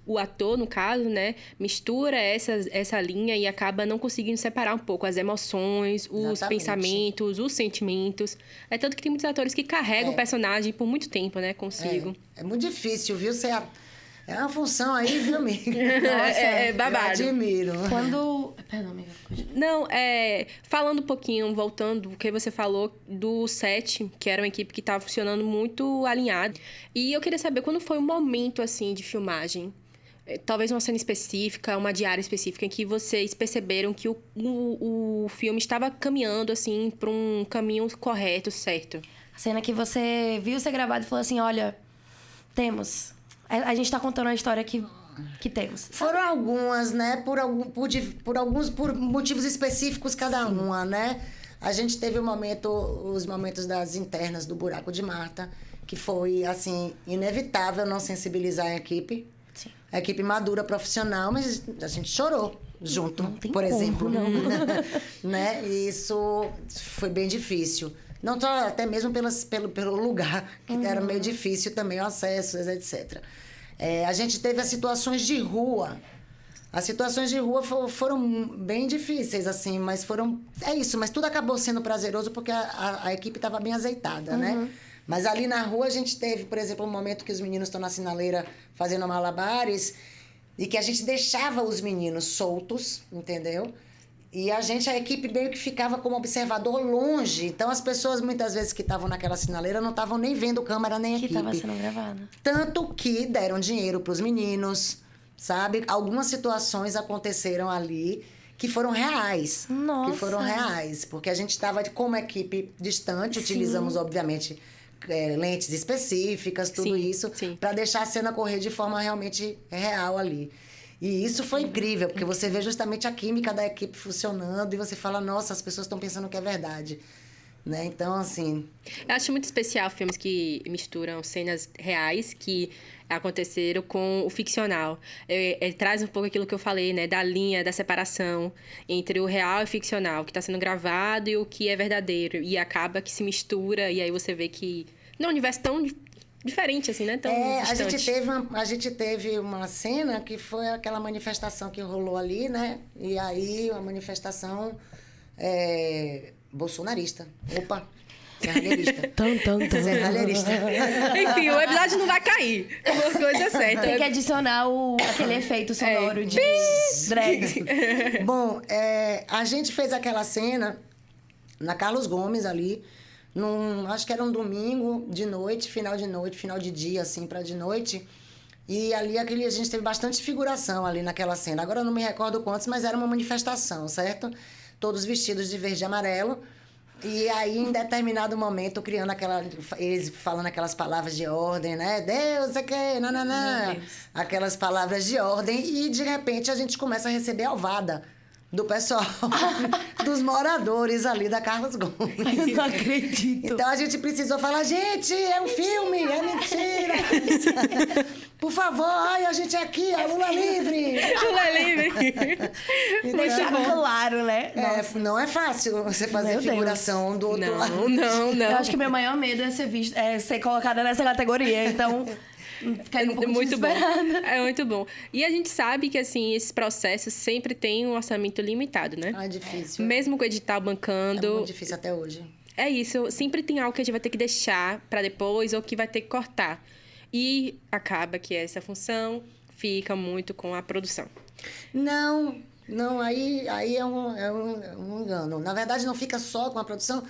o ator, no caso, né, mistura essa linha e acaba não conseguindo separar um pouco as emoções, os pensamentos, os sentimentos. É tanto que tem muitos atores que carregam o personagem por muito tempo, né, consigo. É muito difícil, viu? É uma função aí, viu, amiga? Nossa, é babado. Eu admiro. Perdão, amiga. Não, falando um pouquinho, voltando, o que você falou do set, que era uma equipe que estava funcionando muito alinhada. E eu queria saber, quando foi o momento, assim, de filmagem? Talvez uma cena específica, uma diária específica, em que vocês perceberam que o filme estava caminhando, assim, para um caminho correto, certo? A cena que você viu ser gravado e falou assim, olha, temos... A gente tá contando a história que temos. Foram algumas, né? Por motivos específicos cada uma, né? A gente teve os momentos das internas do Buraco de Marta, que foi, assim, inevitável não sensibilizar a equipe. Sim. A equipe madura, profissional, mas a gente chorou junto, não tem por como, exemplo. não. Né? E isso foi bem difícil. Não só até mesmo pelo lugar, que era meio difícil também o acesso, etc. A gente teve as situações de rua. As situações de rua foram bem difíceis, assim, mas foram... É isso, mas tudo acabou sendo prazeroso porque a equipe estava bem azeitada, né? Mas ali na rua a gente teve, por exemplo, um momento que os meninos estão na sinaleira fazendo malabares e que a gente deixava os meninos soltos, entendeu? E a equipe meio que ficava como observador longe. Então, as pessoas, muitas vezes, que estavam naquela sinaleira, não estavam nem vendo câmera, nem equipe. Que estava sendo gravada. Tanto que deram dinheiro para os meninos, sabe? Algumas situações aconteceram ali que foram reais. Nossa! Que foram reais. Porque a gente estava, como equipe distante, utilizamos, obviamente, lentes específicas, tudo isso, para deixar a cena correr de forma realmente real ali. E isso foi incrível, porque você vê justamente a química da equipe funcionando e você fala, nossa, as pessoas estão pensando que é verdade. Né? Então, assim... Eu acho muito especial filmes que misturam cenas reais que aconteceram com o ficcional. Traz um pouco aquilo que eu falei, né? Da linha, da separação entre o real e o ficcional, que está sendo gravado e o que é verdadeiro. E acaba que se mistura, e aí você vê que... Não, um universo tão diferente, assim, né? Tão distante. A gente teve uma cena que foi aquela manifestação que rolou ali, né? E aí, a manifestação... bolsonarista. Opa, serralheirista. Serralheirista. Enfim, o episódio não vai cair. Uma coisa certa. Tem que adicionar aquele efeito sonoro de drag. Bom, a gente fez aquela cena na Carlos Gomes ali, acho que era um domingo de noite, final de dia, assim, pra de noite. E ali a gente teve bastante figuração ali naquela cena. Agora eu não me recordo quantos, mas era uma manifestação, certo? Todos vestidos de verde e amarelo. E aí, em determinado momento, eles falando aquelas palavras de ordem, né? Deus, sei que, nananã. Aquelas palavras de ordem. E, de repente, a gente começa a receber alvada do pessoal, dos moradores ali da Carlos Gomes. Eu não acredito. Então, a gente precisou falar, gente, é um filme, é mentira. Por favor, ai, a gente é aqui, a Lula livre. Lula livre. Deixar claro, né? Não é fácil você fazer Meu figuração do outro lado. Não. Eu acho que meu maior medo é ser colocada nessa categoria, então... Ficaria um pouco muito bom. desesperada. É muito bom. E a gente sabe que, assim, esses processos sempre têm um orçamento limitado, né? É difícil. Mesmo com o edital bancando... É muito difícil até hoje. É isso. Sempre tem algo que a gente vai ter que deixar para depois ou que vai ter que cortar. E acaba que essa função fica muito com a produção. Não, aí é um engano. Na verdade, não fica só com a produção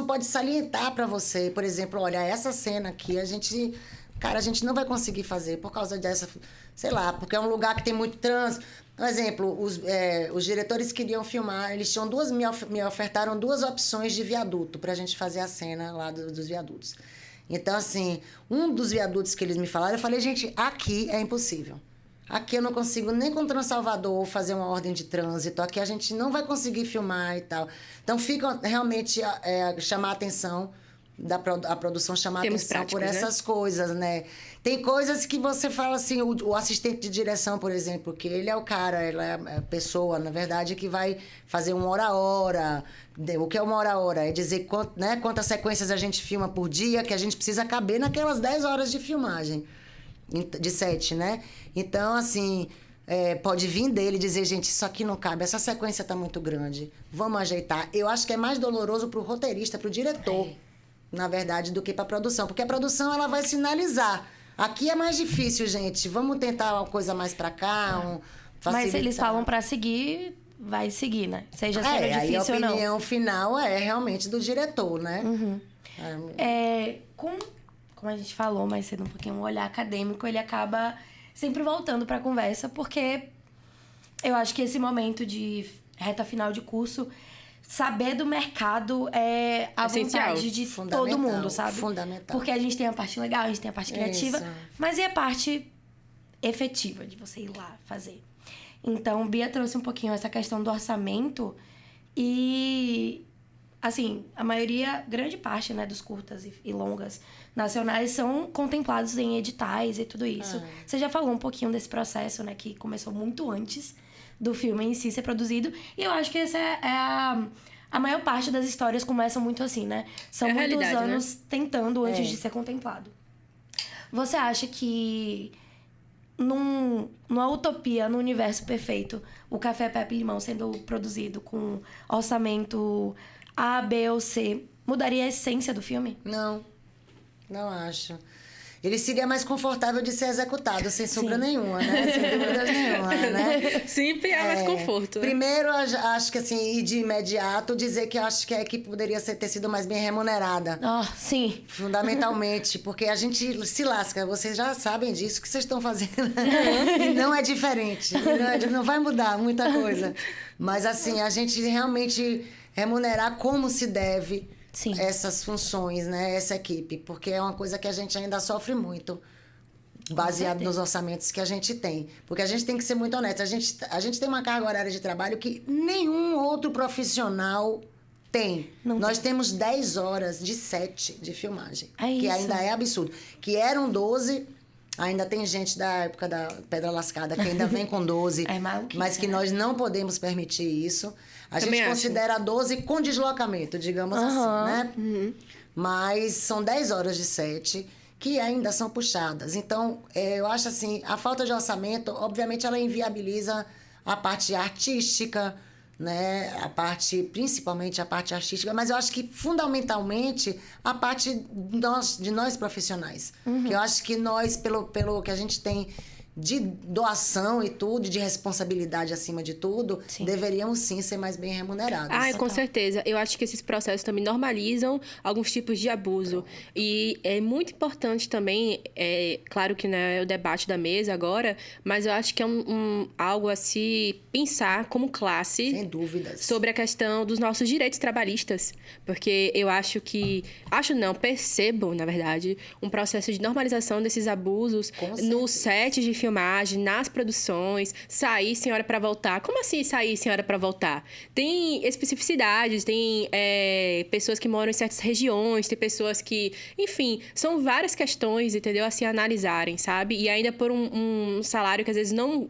pode salientar para você. Por exemplo, olha, essa cena aqui, a gente não vai conseguir fazer por causa dessa... Sei lá, porque é um lugar que tem muito trânsito. Por exemplo, os diretores queriam filmar, eles tinham me ofertaram 2 opções de viaduto pra gente fazer a cena lá dos viadutos. Então, assim, um dos viadutos que eles me falaram, eu falei, gente, aqui é impossível. Aqui eu não consigo nem com Transalvador fazer uma ordem de trânsito. Aqui a gente não vai conseguir filmar e tal. Então, fica realmente chamar a atenção a produção, chamar a atenção por essas coisas, né? Tem coisas que você fala assim, o assistente de direção, por exemplo, que ele é o cara, ele é a pessoa, na verdade, que vai fazer 1 hora a hora. O que é 1 hora a hora? É dizer quantas sequências a gente filma por dia, que a gente precisa caber naquelas 10 horas de filmagem, de set, né? Então, assim, pode vir dele e dizer, gente, isso aqui não cabe, essa sequência tá muito grande, vamos ajeitar. Eu acho que é mais doloroso pro roteirista, pro diretor, na verdade, do que para a produção. Porque a produção, ela vai sinalizar. Aqui é mais difícil, gente. Vamos tentar uma coisa mais para cá, Mas se eles falam para seguir, vai seguir, né? Seja sendo difícil ou não. A opinião final é realmente do diretor, né? Uhum. Como a gente falou mais cedo, um pouquinho, o olhar acadêmico, ele acaba sempre voltando para a conversa, porque eu acho que esse momento de reta final de curso... Saber do mercado é a vontade de todo mundo, sabe? Fundamental. Porque a gente tem a parte legal, a gente tem a parte criativa, Isso. mas e a parte efetiva de você ir lá fazer? Então, Bia trouxe um pouquinho essa questão do orçamento e, assim, a maioria, grande parte, né, dos curtas e longas nacionais são contemplados em editais e tudo isso. Você já falou um pouquinho desse processo, né, que começou muito antes do filme em si ser produzido. E eu acho que essa é a maior parte das histórias começam muito assim, né? São muitos anos, né, tentando antes de ser contemplado. Você acha que numa utopia, no universo perfeito, o Café Pepe Limão sendo produzido com orçamento A, B ou C, mudaria a essência do filme? Não acho. Ele seria mais confortável de ser executado, sem sombra nenhuma, né? Sem dúvidas nenhuma, né? Sempre há mais conforto. Né? Primeiro, acho que assim, e de imediato, dizer que eu acho que a equipe poderia ter sido mais bem remunerada. Sim. Fundamentalmente, porque a gente se lasca. Vocês já sabem disso, o que vocês estão fazendo. E não é diferente. Não vai mudar muita coisa. Mas, assim, a gente realmente remunerar como se deve... Sim. Essas funções, né? Essa equipe. Porque é uma coisa que a gente ainda sofre muito, baseado nos orçamentos que a gente tem. Porque a gente tem que ser muito honesto. A gente tem uma carga horária de trabalho que nenhum outro profissional tem. Nós temos 10 horas de set de filmagem. Que ainda é absurdo. Que eram 12... Ainda tem gente da época da Pedra Lascada que ainda vem com 12, mas que nós não podemos permitir isso. A gente considera 12 com deslocamento, digamos assim, né? Mas são 10 horas de set que ainda são puxadas. Então, eu acho assim, a falta de orçamento, obviamente, ela inviabiliza a parte artística, né? A parte, principalmente a parte artística, mas eu acho que fundamentalmente a parte de nós profissionais. Que eu acho que nós, pelo que a gente tem de doação e tudo, de responsabilidade acima de tudo, deveríamos sim ser mais bem remunerados. Com certeza. Eu acho que esses processos também normalizam alguns tipos de abuso. E é muito importante também, claro que não é o debate da mesa agora, mas eu acho que é algo a se pensar como classe. Sem dúvidas. Sobre a questão dos nossos direitos trabalhistas. Porque eu acho que... percebo, na verdade, um processo de normalização desses abusos no set de filmagem, nas produções, sair sem hora para voltar. Como assim sair sem hora para voltar? Tem especificidades, tem pessoas que moram em certas regiões, tem pessoas que... Enfim, são várias questões, entendeu? A se analisarem, sabe? E ainda por um salário que às vezes não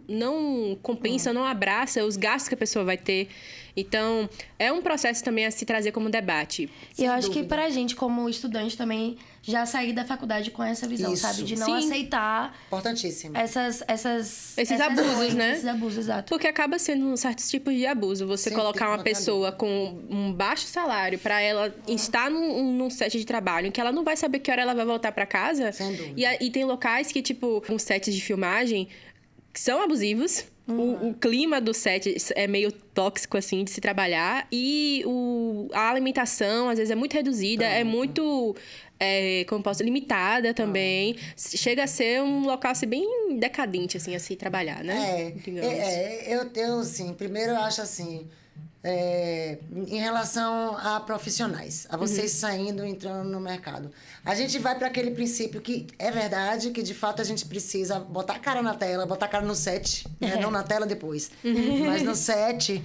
compensa, não abraça os gastos que a pessoa vai ter. Então, é um processo também a se trazer como debate. E eu acho que pra gente, como estudante, também já sair da faculdade com essa visão, sabe? De não aceitar... Importantíssimo. Esses abusos, né? Esses abusos, exato. Porque acaba sendo certos tipos de abuso. Você colocar uma pessoa com um baixo salário pra ela estar num set de trabalho em que ela não vai saber que hora ela vai voltar pra casa. Sem dúvida. E tem locais que, tipo, um set de filmagem que são abusivos. O clima do set é meio tóxico, assim, de se trabalhar. E a alimentação, às vezes, é muito reduzida. É muito, limitada também. Chega a ser um local, assim, bem decadente, assim, a se trabalhar, né? Eu, assim, primeiro eu acho assim... em relação a profissionais, a vocês saindo, entrando no mercado. A gente vai para aquele princípio que é verdade, que de fato a gente precisa botar a cara na tela, botar a cara no set, né? Não na tela depois, mas no set,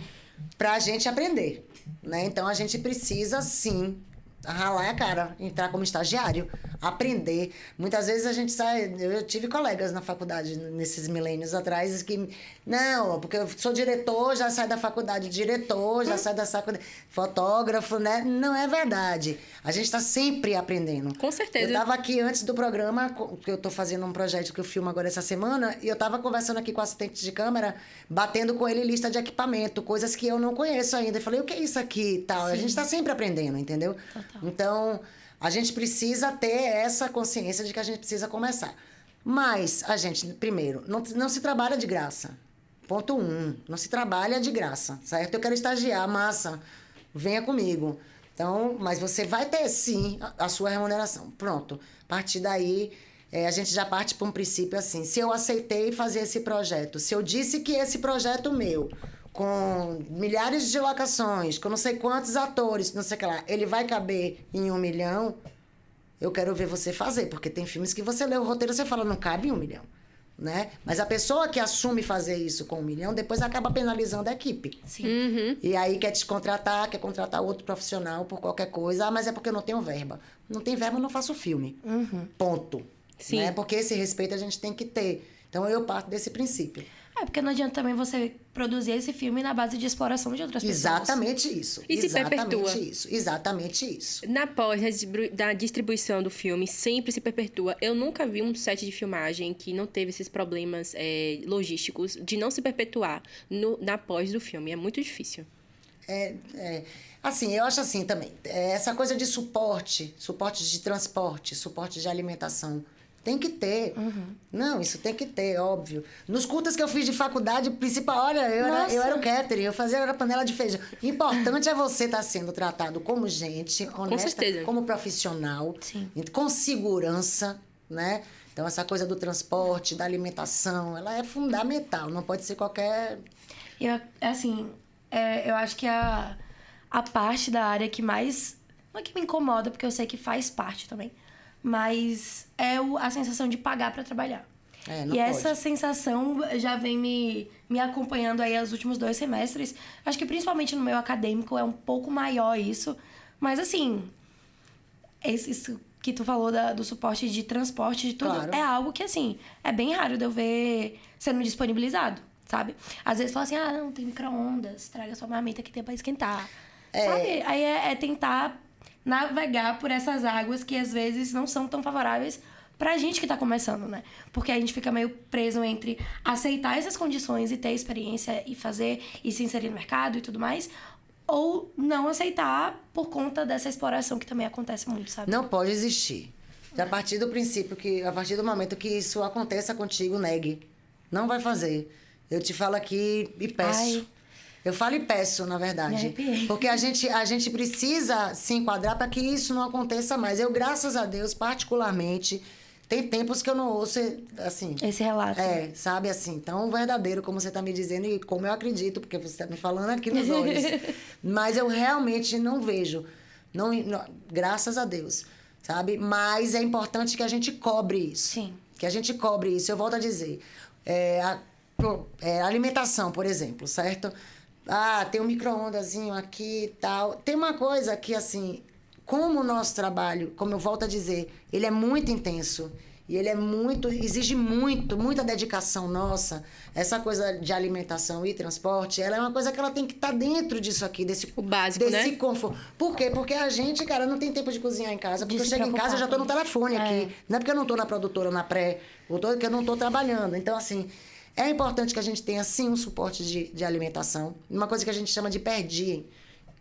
pra gente aprender, né? Então a gente precisa sim ralar a cara, entrar como estagiário, aprender. Muitas vezes a gente sai... Eu tive colegas na faculdade, nesses milênios atrás, que... Não, porque eu sou diretor, já sai da faculdade. Diretor, já sai da faculdade. Fotógrafo, né? Não é verdade. A gente está sempre aprendendo. Com certeza. Eu estava aqui antes do programa, porque eu estou fazendo um projeto que eu filmo agora essa semana, e eu estava conversando aqui com o assistente de câmera, batendo com ele lista de equipamento, coisas que eu não conheço ainda. Eu falei, o que é isso aqui e tal? Sim. A gente está sempre aprendendo, entendeu? Total. Então, a gente precisa ter essa consciência de que a gente precisa começar. Mas a gente, primeiro, não se trabalha de graça. Ponto 1. Não se trabalha de graça, certo? Eu quero estagiar, massa, venha comigo. Então, mas você vai ter, sim, a sua remuneração. Pronto. A partir daí, a gente já parte para um princípio assim. Se eu aceitei fazer esse projeto, se eu disse que esse projeto meu... com milhares de locações, com não sei quantos atores, não sei o que lá, ele vai caber em 1 milhão, eu quero ver você fazer. Porque tem filmes que você lê o roteiro e você fala, não cabe em 1 milhão. Né? Mas a pessoa que assume fazer isso com 1 milhão, depois acaba penalizando a equipe. Sim. E aí quer te contratar, quer contratar outro profissional por qualquer coisa. Mas é porque eu não tenho verba. Não tem verba, eu não faço filme. Ponto. Sim. Né? Porque esse respeito a gente tem que ter. Então eu parto desse princípio. Porque não adianta também você produzir esse filme na base de exploração de outras pessoas. Exatamente isso. E se perpetua. Exatamente isso. Na pós da distribuição do filme, sempre se perpetua. Eu nunca vi um set de filmagem que não teve esses problemas logísticos de não se perpetuar na pós do filme. É muito difícil. Assim, eu acho assim também. Essa coisa de suporte de transporte, suporte de alimentação... Tem que ter. Não, isso tem que ter, óbvio. Nos curtas que eu fiz de faculdade, principal, olha, eu era o catering, eu fazia a panela de feijão. O importante é você estar sendo tratado como gente, honesta, como profissional, sim, com segurança, né? Então, essa coisa do transporte, da alimentação, ela é fundamental, não pode ser qualquer... Eu acho que a parte da área que mais... Não é que me incomoda, porque eu sei que faz parte também. Mas é a sensação de pagar para trabalhar. Essa sensação já vem me acompanhando aí os últimos 2 semestres. Acho que principalmente no meio acadêmico é um pouco maior isso. Mas assim, isso que tu falou do suporte de transporte, de tudo, claro, é algo que assim, é bem raro de eu ver sendo disponibilizado, sabe? Às vezes fala assim, não tem micro-ondas, traga sua marmita que tem para esquentar. Sabe? Aí é tentar... navegar por essas águas que às vezes não são tão favoráveis pra gente que tá começando, né? Porque a gente fica meio preso entre aceitar essas condições e ter experiência e fazer e se inserir no mercado e tudo mais, ou não aceitar por conta dessa exploração que também acontece muito, sabe? Não pode existir. A partir do princípio, a partir do momento que isso aconteça contigo, negue. Não vai fazer. Eu te falo aqui e peço. Ai. Eu falo e peço, na verdade. Me arrepiei. Porque a gente precisa se enquadrar para que isso não aconteça mais. Eu, graças a Deus, particularmente, tem tempos que eu não ouço, assim... Esse relato. Sabe, assim, tão verdadeiro como você está me dizendo e como eu acredito, porque você está me falando aqui nos olhos. Mas eu realmente não vejo. Não, graças a Deus, sabe? Mas é importante que a gente cobre isso. Sim. Que a gente cobre isso. Eu volto a dizer. Alimentação, por exemplo, certo? Tem um micro-ondazinho aqui e tal. Tem uma coisa que, assim... Como o nosso trabalho, como eu volto a dizer, ele é muito intenso e ele exige muita dedicação nossa. Essa coisa de alimentação e transporte, ela é uma coisa que ela tem que estar dentro disso aqui, o básico, desse né? conforto. Por quê? Porque a gente, cara, não tem tempo de cozinhar em casa. Porque eu chego em casa e já tô no telefone aqui. Não é porque eu não tô na produtora, na pré, porque eu não tô trabalhando. Então, assim, é importante que a gente tenha, sim, um suporte de alimentação. Uma coisa que a gente chama de per diem.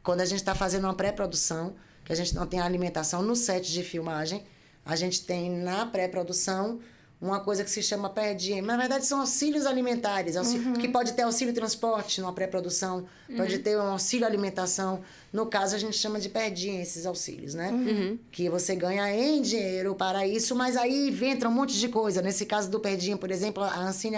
Quando a gente está fazendo uma pré-produção, que a gente não tem alimentação no set de filmagem, a gente tem na pré-produção uma coisa que se chama per diem. Na verdade, são auxílios alimentares, que pode ter auxílio transporte numa pré-produção, pode ter um auxílio alimentação. No caso, a gente chama de per diem esses auxílios, né? Que você ganha em dinheiro para isso, mas aí entra um monte de coisa. Nesse caso do per diem, por exemplo, a Ancine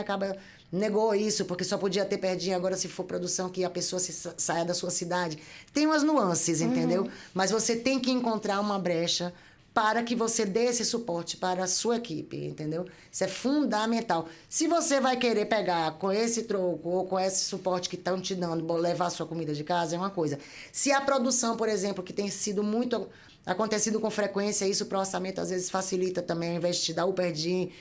negou isso, porque só podia ter per diem agora se for produção que a pessoa saia da sua cidade. Tem umas nuances, entendeu? Mas você tem que encontrar uma brecha para que você dê esse suporte para a sua equipe, entendeu? Isso é fundamental. Se você vai querer pegar com esse troco ou com esse suporte que estão te dando, levar a sua comida de casa, é uma coisa. Se a produção, por exemplo, que tem sido muito acontecido com frequência, isso para o orçamento às vezes facilita também, ao invés de te dar o per diem,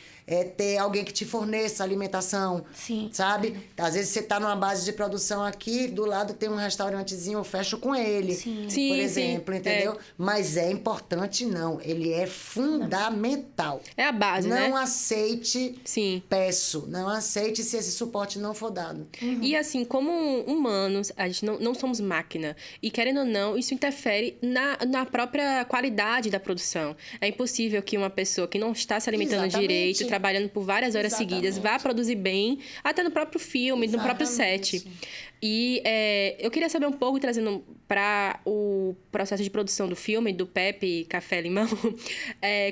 ter alguém que te forneça alimentação, Sim. sabe? Às vezes você está numa base de produção aqui, do lado tem um restaurantezinho, eu fecho com ele, Sim. por exemplo, entendeu? Mas é importante, não. Ele é fundamental. É a base, né? Não aceite, Sim. peço, não aceite se esse suporte não for dado. E assim, como humanos, a gente não somos máquina. E querendo ou não, isso interfere na própria qualidade da produção. É impossível que uma pessoa que não está se alimentando direito, trabalhando por várias horas seguidas, vá produzir bem, até no próprio filme, no próprio set. E eu queria saber um pouco, trazendo para o processo de produção do filme, do Pepe Café Limão,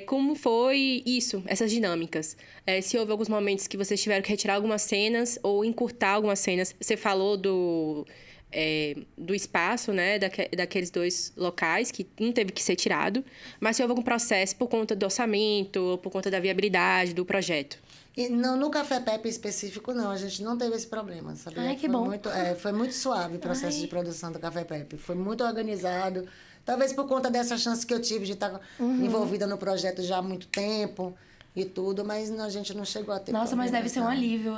como foi isso, essas dinâmicas. Se houve alguns momentos que vocês tiveram que retirar algumas cenas ou encurtar algumas cenas. Você falou do espaço, né, daqueles 2 locais, que um teve que ser tirado, mas se houve algum processo por conta do orçamento ou por conta da viabilidade do projeto? E no Café Pepe específico, não. A gente não teve esse problema, sabe? Ai, que bom. Foi muito suave o processo de produção do Café Pepe. Foi muito organizado. Talvez por conta dessa chance que eu tive de estar envolvida no projeto já há muito tempo e tudo, mas a gente não chegou a ter Nossa, mas deve ser um não. alívio.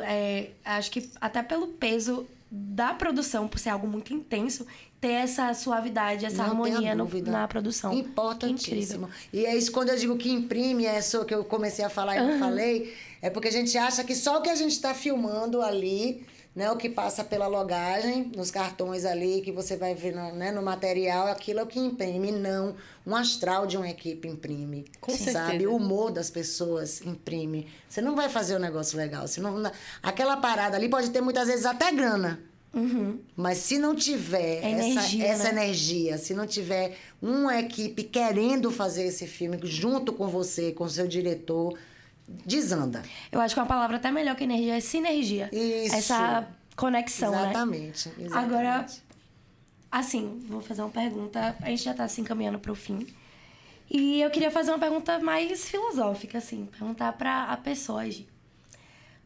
Acho que até pelo peso da produção, por ser algo muito intenso, ter essa suavidade, essa harmonia na produção. Importantíssimo. E é isso, quando eu digo que imprime, que eu comecei a falar e não falei, é porque a gente acha que só o que a gente está filmando ali, né, o que passa pela logagem, nos cartões ali, que você vai ver no material, aquilo é o que imprime. Não, um astral de uma equipe imprime. Com sabe? certeza. O humor das pessoas imprime. Você não vai fazer um negócio legal. Aquela parada ali pode ter muitas vezes até grana. Mas se não tiver essa energia, se não tiver uma equipe querendo fazer esse filme junto com você, com o seu diretor, desanda. Eu acho que uma palavra até melhor que energia é sinergia. Isso. Essa conexão, Exatamente. né? Agora, assim, vou fazer uma pergunta. A gente já tá se encaminhando pro fim. E eu queria fazer uma pergunta mais filosófica, assim. Perguntar pra pessoa, Gi.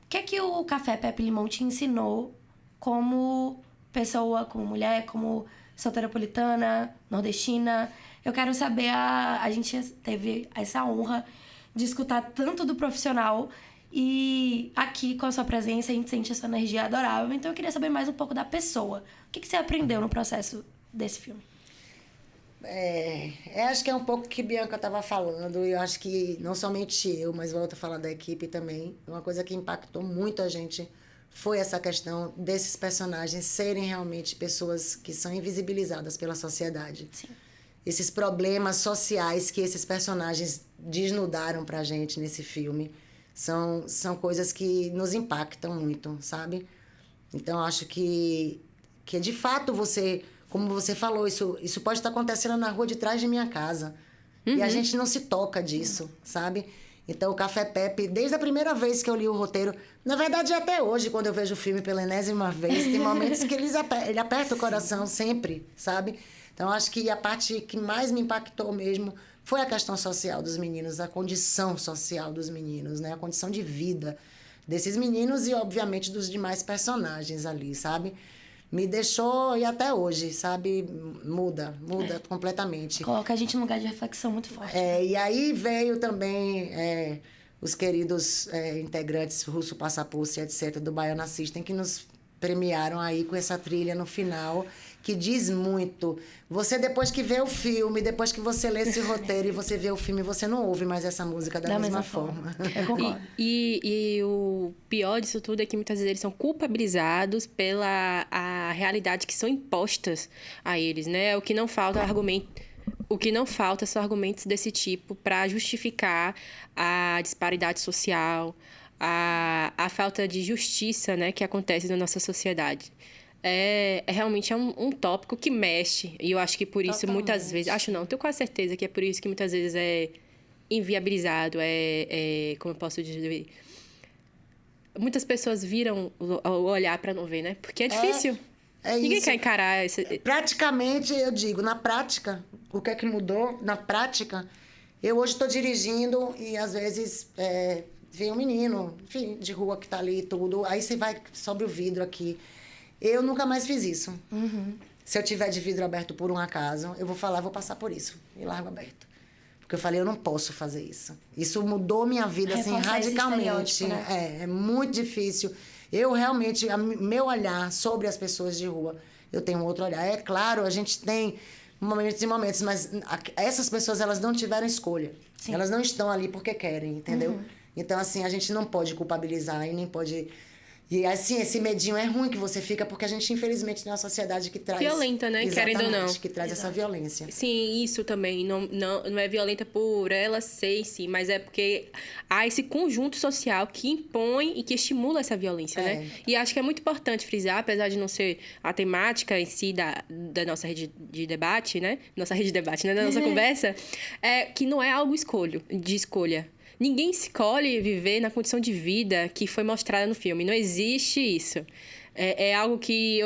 O que é que o Café Pepe Limão te ensinou como pessoa, como mulher, como soteropolitana, nordestina? Eu quero saber, a gente teve essa honra de escutar tanto do profissional e aqui, com a sua presença, a gente sente a sua energia adorável. Então, eu queria saber mais um pouco da pessoa. O que você aprendeu no processo desse filme? Acho que é um pouco o que Bianca estava falando. Eu acho que não somente eu, mas volto a falar da equipe também. Uma coisa que impactou muito a gente foi essa questão desses personagens serem realmente pessoas que são invisibilizadas pela sociedade. Sim. Esses problemas sociais que esses personagens desnudaram pra gente nesse filme são coisas que nos impactam muito, sabe? Então, acho que de fato você, como você falou, isso pode estar acontecendo na rua de trás de minha casa. E a gente não se toca disso, sabe? Então, o Café Pepe, desde a primeira vez que eu li o roteiro, na verdade, até hoje, quando eu vejo o filme pela enésima vez, tem momentos que ele aperta o coração sempre, sabe? Então, acho que a parte que mais me impactou mesmo foi a questão social dos meninos, a condição social dos meninos, né? A condição de vida desses meninos e, obviamente, dos demais personagens ali, sabe? Me deixou, e até hoje, sabe? Muda completamente. Coloca a gente num lugar de reflexão muito forte. E aí veio também os queridos integrantes Russo Passapulso e etc. do Baiana System, que nos premiaram aí com essa trilha no final, que diz muito. Você, depois que vê o filme, depois que você lê esse roteiro e você vê o filme, você não ouve mais essa música da mesma forma. Eu concordo. E o pior disso tudo é que muitas vezes eles são culpabilizados pela a realidade que são impostas a eles, né? O que não falta são argumentos desse tipo para justificar a disparidade social, a falta de justiça, né, que acontece na nossa sociedade. Realmente um tópico que mexe. E eu acho que por isso, muitas vezes... Acho não, tenho quase certeza que é por isso que muitas vezes é inviabilizado. Como eu posso dizer... Muitas pessoas viram o olhar para não ver, né? Porque é difícil. Ninguém quer encarar esse... Praticamente, eu digo, na prática, o que é que mudou? Na prática, eu hoje estou dirigindo e, às vezes, vem um menino, enfim, de rua que está ali e tudo. Aí você vai, sobe o vidro aqui. Eu nunca mais fiz isso. Uhum. Se eu tiver de vidro aberto por um acaso, eu vou falar, vou passar por isso. E largo aberto. Porque eu falei, eu não posso fazer isso. Isso mudou minha vida, assim, radicalmente. Né? É muito difícil. Eu realmente, meu olhar sobre as pessoas de rua, eu tenho um outro olhar. É claro, a gente tem momentos e momentos, mas essas pessoas, elas não tiveram escolha. Sim. Elas não estão ali porque querem, entendeu? Uhum. Então, assim, a gente não pode culpabilizar e nem pode... E, assim, esse medinho é ruim que você fica, porque a gente, infelizmente, tem uma sociedade que traz... Violenta, né? Querendo ou não. Que traz essa violência. Sim, isso também. Não é violenta por ela ser em si, mas é porque há esse conjunto social que impõe e que estimula essa violência, né? E acho que é muito importante frisar, apesar de não ser a temática em si da nossa rede de debate, né? Nossa rede de debate, né? Da nossa conversa, que não é algo de escolha. Ninguém escolhe viver na condição de vida que foi mostrada no filme. Não existe isso. É algo que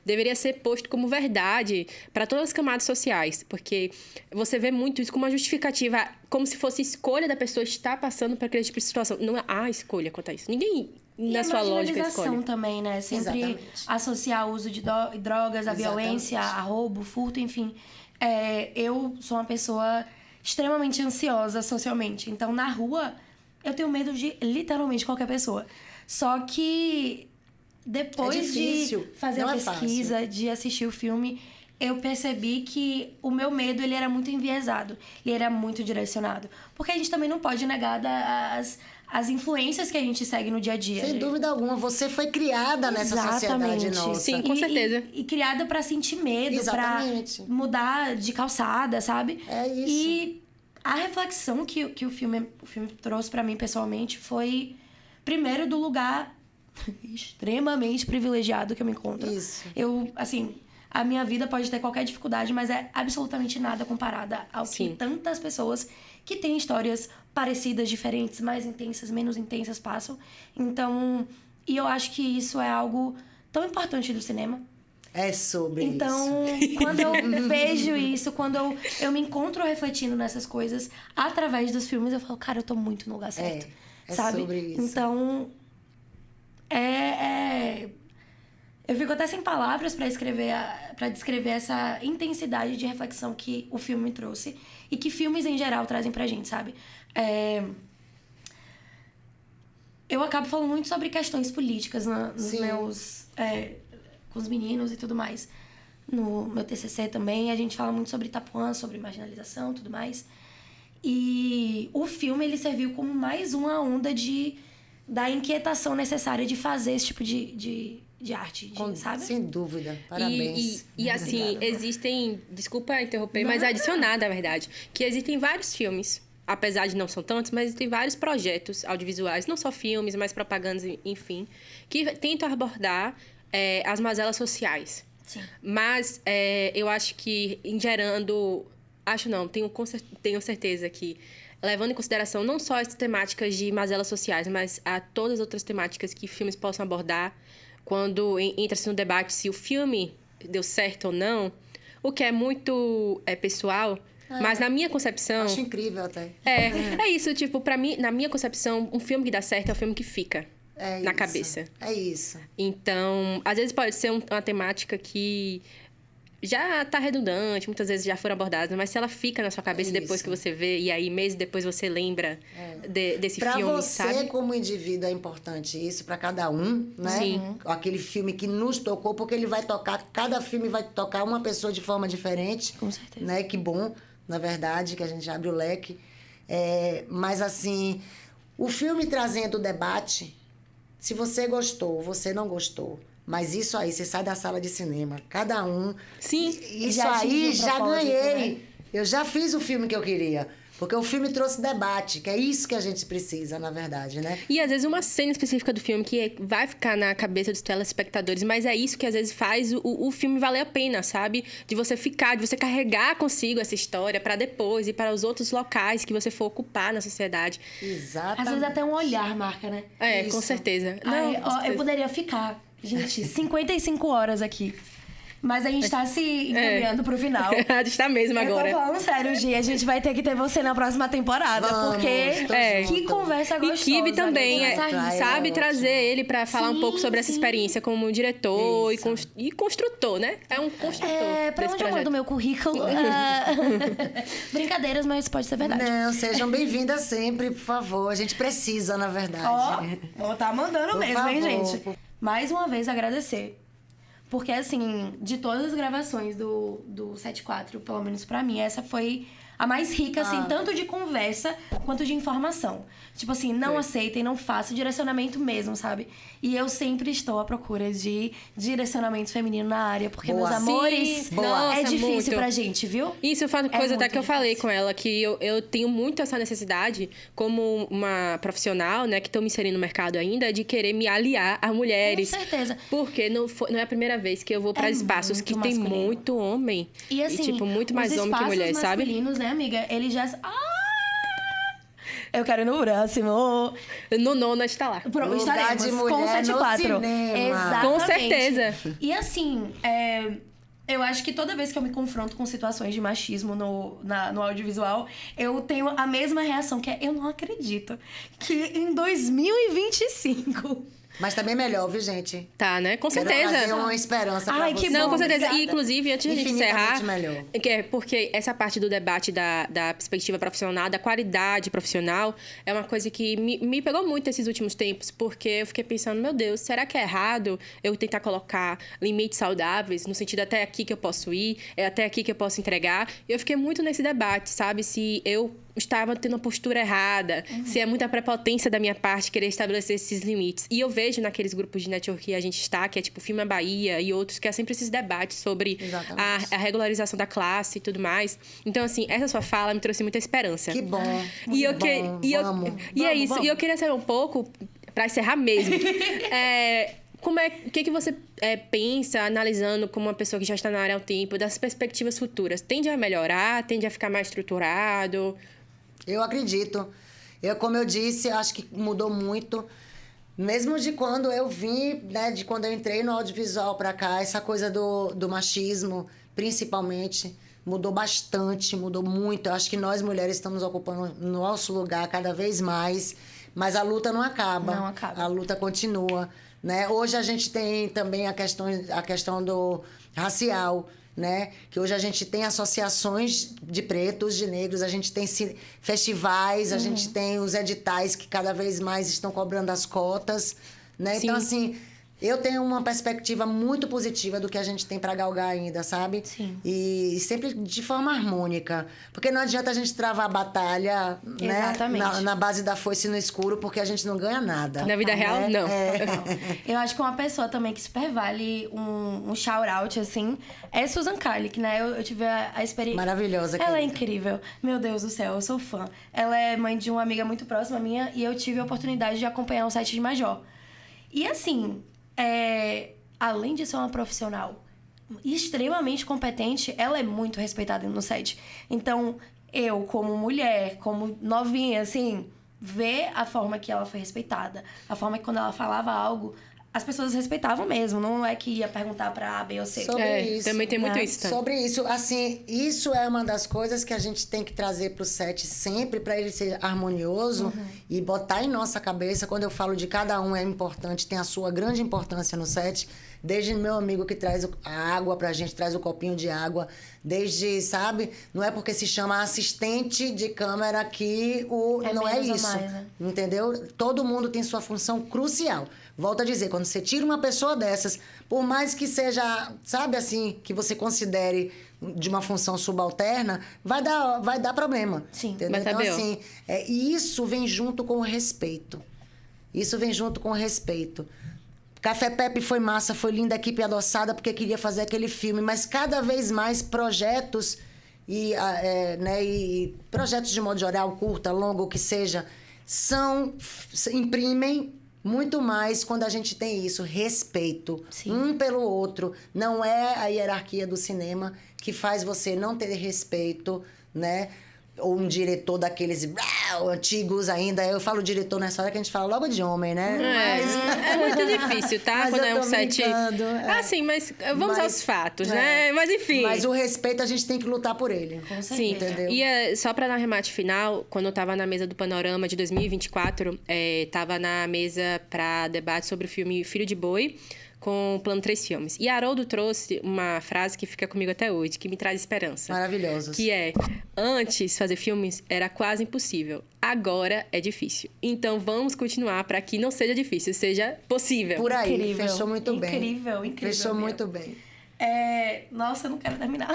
deveria ser posto como verdade para todas as camadas sociais. Porque você vê muito isso como uma justificativa, como se fosse escolha da pessoa estar passando por aquele tipo de situação. Não é a escolha quanto a isso. Ninguém, na sua lógica, escolhe. Também, né? Sempre associar o uso de drogas, a violência, a roubo, furto, enfim. Eu sou uma pessoa... extremamente ansiosa socialmente. Então, na rua, eu tenho medo de literalmente qualquer pessoa. Só que depois de fazer a pesquisa, de assistir o filme, eu percebi que o meu medo, ele era muito enviesado. Ele era muito direcionado. Porque a gente também não pode negar as influências que a gente segue no dia a dia. Sem dúvida alguma. Você foi criada nessa sociedade nossa. Sim, com certeza. E criada pra sentir medo, pra mudar de calçada, sabe? É isso. E a reflexão que o filme trouxe pra mim pessoalmente foi, primeiro, do lugar extremamente privilegiado que eu me encontro. Isso. A minha vida pode ter qualquer dificuldade, mas é absolutamente nada comparada ao que tantas pessoas que têm histórias parecidas, diferentes, mais intensas, menos intensas passam. Então, e eu acho que isso é algo tão importante do cinema. É sobre isso. Então, quando eu vejo isso, quando eu me encontro refletindo nessas coisas através dos filmes, eu falo, cara, eu tô muito no lugar certo. Sabe? Sobre isso. Então, eu fico até sem palavras para descrever essa intensidade de reflexão que o filme me trouxe e que filmes em geral trazem pra gente, sabe? Eu acabo falando muito sobre questões políticas nos meus... com os meninos e tudo mais. no meu TCC também. A gente fala muito sobre Itapuã, sobre marginalização e tudo mais. E o filme, ele serviu como mais uma onda da inquietação necessária de fazer esse tipo de arte, sabe? Sem dúvida. Parabéns. E assim, existem... Desculpa interromper, mas adicionar, na verdade, que existem vários filmes, apesar de não são tantos, mas tem vários projetos audiovisuais, não só filmes, mas propagandas, enfim, que tentam abordar as mazelas sociais. Sim. Mas eu acho que, tenho certeza que, levando em consideração não só as temáticas de mazelas sociais, mas a todas as outras temáticas que filmes possam abordar, quando entra-se no debate se o filme deu certo ou não, o que é muito pessoal, mas na minha concepção... Acho incrível até. É isso, tipo, pra mim, na minha concepção, um filme que dá certo é o filme que fica na cabeça. É isso. Então, às vezes pode ser uma temática que já tá redundante, muitas vezes já foram abordadas, mas se ela fica na sua cabeça depois que você vê, e aí meses depois você lembra desse filme, sabe? Pra você, como indivíduo, é importante isso, pra cada um, né? Sim. Aquele filme que nos tocou, porque ele vai tocar, cada filme vai tocar uma pessoa de forma diferente. Com certeza. Né? Que bom, na verdade, que a gente abre o leque. Mas, assim, o filme trazendo o debate, se você gostou, você não gostou, mas isso aí, você sai da sala de cinema, cada um... Sim. Isso já aí, já ganhei. Né? Eu já fiz o filme que eu queria. Porque o filme trouxe debate, que é isso que a gente precisa, na verdade, né? E às vezes uma cena específica do filme que vai ficar na cabeça dos telespectadores, mas é isso que às vezes faz o filme valer a pena, sabe? De você carregar consigo essa história para depois e para os outros locais que você for ocupar na sociedade. Exatamente. Às vezes até um olhar marca, né? Com Isso. certeza. Ai, Não, com certeza. eu poderia ficar, gente, 55 horas aqui. Mas a gente tá se encaminhando pro final. A gente tá mesmo agora. Eu tô falando sério, Gi. A gente vai ter que ter você na próxima temporada. Vamos, porque tô que junto. conversa E gostosa. Kibe também, né? sabe, é trazer ele pra falar um Sim, pouco sobre essa sim. experiência como diretor Isso. e construtor, né? É um construtor Pra desse onde eu projeto. mando meu currículo? Brincadeiras, mas pode ser verdade. Não, sejam bem-vindas sempre, por favor. A gente precisa, na verdade. Ó, tá mandando Por mesmo, hein, favor. gente? Mais uma vez, agradecer. Porque, assim, de todas as gravações do 74, pelo menos pra mim, essa foi a mais rica, assim, tanto de conversa quanto de informação. Tipo assim, não aceitem, não façam, direcionamento mesmo, sabe? E eu sempre estou à procura de direcionamento feminino na área, porque, Boa. meus amores, Sim, nossa, é difícil muito. pra gente, viu? Isso foi uma coisa até muito que eu falei difícil. com ela, que eu tenho muito essa necessidade, como uma profissional, né, que estou me inserindo no mercado ainda, de querer me aliar a mulheres. Com certeza. Porque não é a primeira vez que eu vou para espaços muito que tem masculino. muito homem. E assim, tipo, muito mais os homem que mulher, espaços sabe? masculinos, né, amiga? Eles já... Eu quero ir no próximo. No Nona está lá. Lugar Estaremos de com mulher o no 74. cinema. Exatamente. Com certeza. E assim, eu acho que toda vez que eu me confronto com situações de machismo no audiovisual, eu tenho a mesma reação, que é: eu não acredito que em 2025... Mas também melhor, viu, gente? Tá, né? Com Quero certeza. trazer uma esperança pra Ai, que você. Não, bom, com certeza. obrigada. E, inclusive, antes de a gente encerrar... Infinitamente melhor. Porque essa parte do debate da perspectiva profissional, da qualidade profissional, é uma coisa que me pegou muito esses últimos tempos, porque eu fiquei pensando, meu Deus, será que é errado eu tentar colocar limites saudáveis, no sentido até aqui que eu posso ir, é até aqui que eu posso entregar? E eu fiquei muito nesse debate, sabe? Se eu estava tendo uma postura errada, se é muita prepotência da minha parte querer estabelecer esses limites. E eu vejo naqueles grupos de network que a gente está, que é tipo Filme Bahia e outros, que há sempre esses debates sobre a regularização da classe e tudo mais. Então, assim, essa sua fala me trouxe muita esperança. Que bom. E eu Muito bom. Vamos. é isso. vamos. E eu queria saber um pouco, para encerrar mesmo, o que você pensa, analisando como uma pessoa que já está na área há um tempo, das perspectivas futuras? Tende a melhorar? Tende a ficar mais estruturado? Eu acredito. Como eu disse, eu acho que mudou muito. Mesmo de quando eu vim, né, de quando eu entrei no audiovisual pra cá, essa coisa do machismo, principalmente, mudou bastante, mudou muito. Eu acho que nós, mulheres, estamos ocupando nosso lugar cada vez mais, mas a luta não acaba. Não acaba. A luta continua, né? Hoje a gente tem também a questão do racial, né? Que hoje a gente tem associações de pretos, de negros, a gente tem festivais, a gente tem os editais que cada vez mais estão cobrando as cotas, né? Sim. Então, assim, Eu tenho uma perspectiva muito positiva do que a gente tem para galgar ainda, sabe? Sim. E sempre de forma harmônica. Porque não adianta a gente travar a batalha, né? Exatamente. Na base da foice no escuro, porque a gente não ganha nada. Na vida real, não. Total. Eu acho que uma pessoa também que super vale um shout-out, assim, é Susan Karlik, né? Eu tive a experiência... Maravilhosa, Ela é querida. incrível. Meu Deus do céu, eu sou fã. Ela é mãe de uma amiga muito próxima minha e eu tive a oportunidade de acompanhar um set de Major. E assim, além de ser uma profissional extremamente competente, ela é muito respeitada no set. Então, eu, como mulher, como novinha, assim, ver a forma que ela foi respeitada, a forma que quando ela falava algo, as pessoas respeitavam mesmo, não é que ia perguntar pra A, B ou C. Sobre isso, também tem muito né? isso, tá? Sobre isso, assim, isso é uma das coisas que a gente tem que trazer pro set sempre para ele ser harmonioso e botar em nossa cabeça. Quando eu falo de cada um é importante, tem a sua grande importância no set. Desde meu amigo que traz a água pra gente, traz o copinho de água. Desde, sabe? Não é porque se chama assistente de câmera que não é menos ou isso. mais, né? Entendeu? Todo mundo tem sua função crucial. Volto a dizer, quando você tira uma pessoa dessas, por mais que seja, sabe assim, que você considere de uma função subalterna, vai dar problema. Sim. Entendeu? Vai tá Então, B.O. assim, e isso vem junto com o respeito. Isso vem junto com o respeito. Café Pepe foi massa, foi linda, a equipe adoçada, porque queria fazer aquele filme, mas cada vez mais projetos e projetos de modo geral, curta, longo, o que seja, imprimem muito mais quando a gente tem isso, respeito. Sim. Um pelo outro. Não é a hierarquia do cinema que faz você não ter respeito, né? Ou um diretor daqueles antigos ainda. Eu falo diretor nessa hora que a gente fala logo de homem, né? É muito difícil, tá? Mas Quando eu é um tô set. brincando, Ah, sim, mas vamos aos fatos, né? Mas enfim. Mas o respeito a gente tem que lutar por ele. Com Sim, certeza. Entendeu? e só para dar remate final, quando eu tava na mesa do Panorama de 2024, tava na mesa para debate sobre o filme Filho de Boi, com o Plano 3 Filmes. E Haroldo trouxe uma frase que fica comigo até hoje, que me traz esperança. Maravilhosos. Que é, antes fazer filmes era quase impossível, agora é difícil. Então vamos continuar para que não seja difícil, seja possível. Por aí, Incrível. fechou muito bem. Incrível. Fechou Bia. muito bem. Nossa, eu não quero terminar.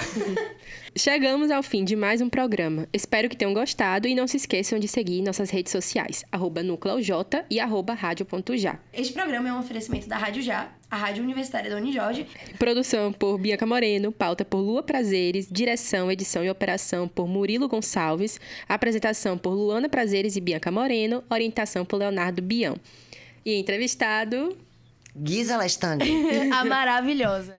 Chegamos ao fim de mais um programa. Espero que tenham gostado e não se esqueçam de seguir nossas redes sociais, @NúcleoJ e @radio.já. Este programa é um oferecimento da Rádio Já, a Rádio Universitária Dona Jorge. Produção por Bianca Moreno, pauta por Lua Prazeres, direção, edição e operação por Murilo Gonçalves, apresentação por Luana Prazeres e Bianca Moreno, orientação por Leonardo Bião. E entrevistado... Gisela Stang. A maravilhosa.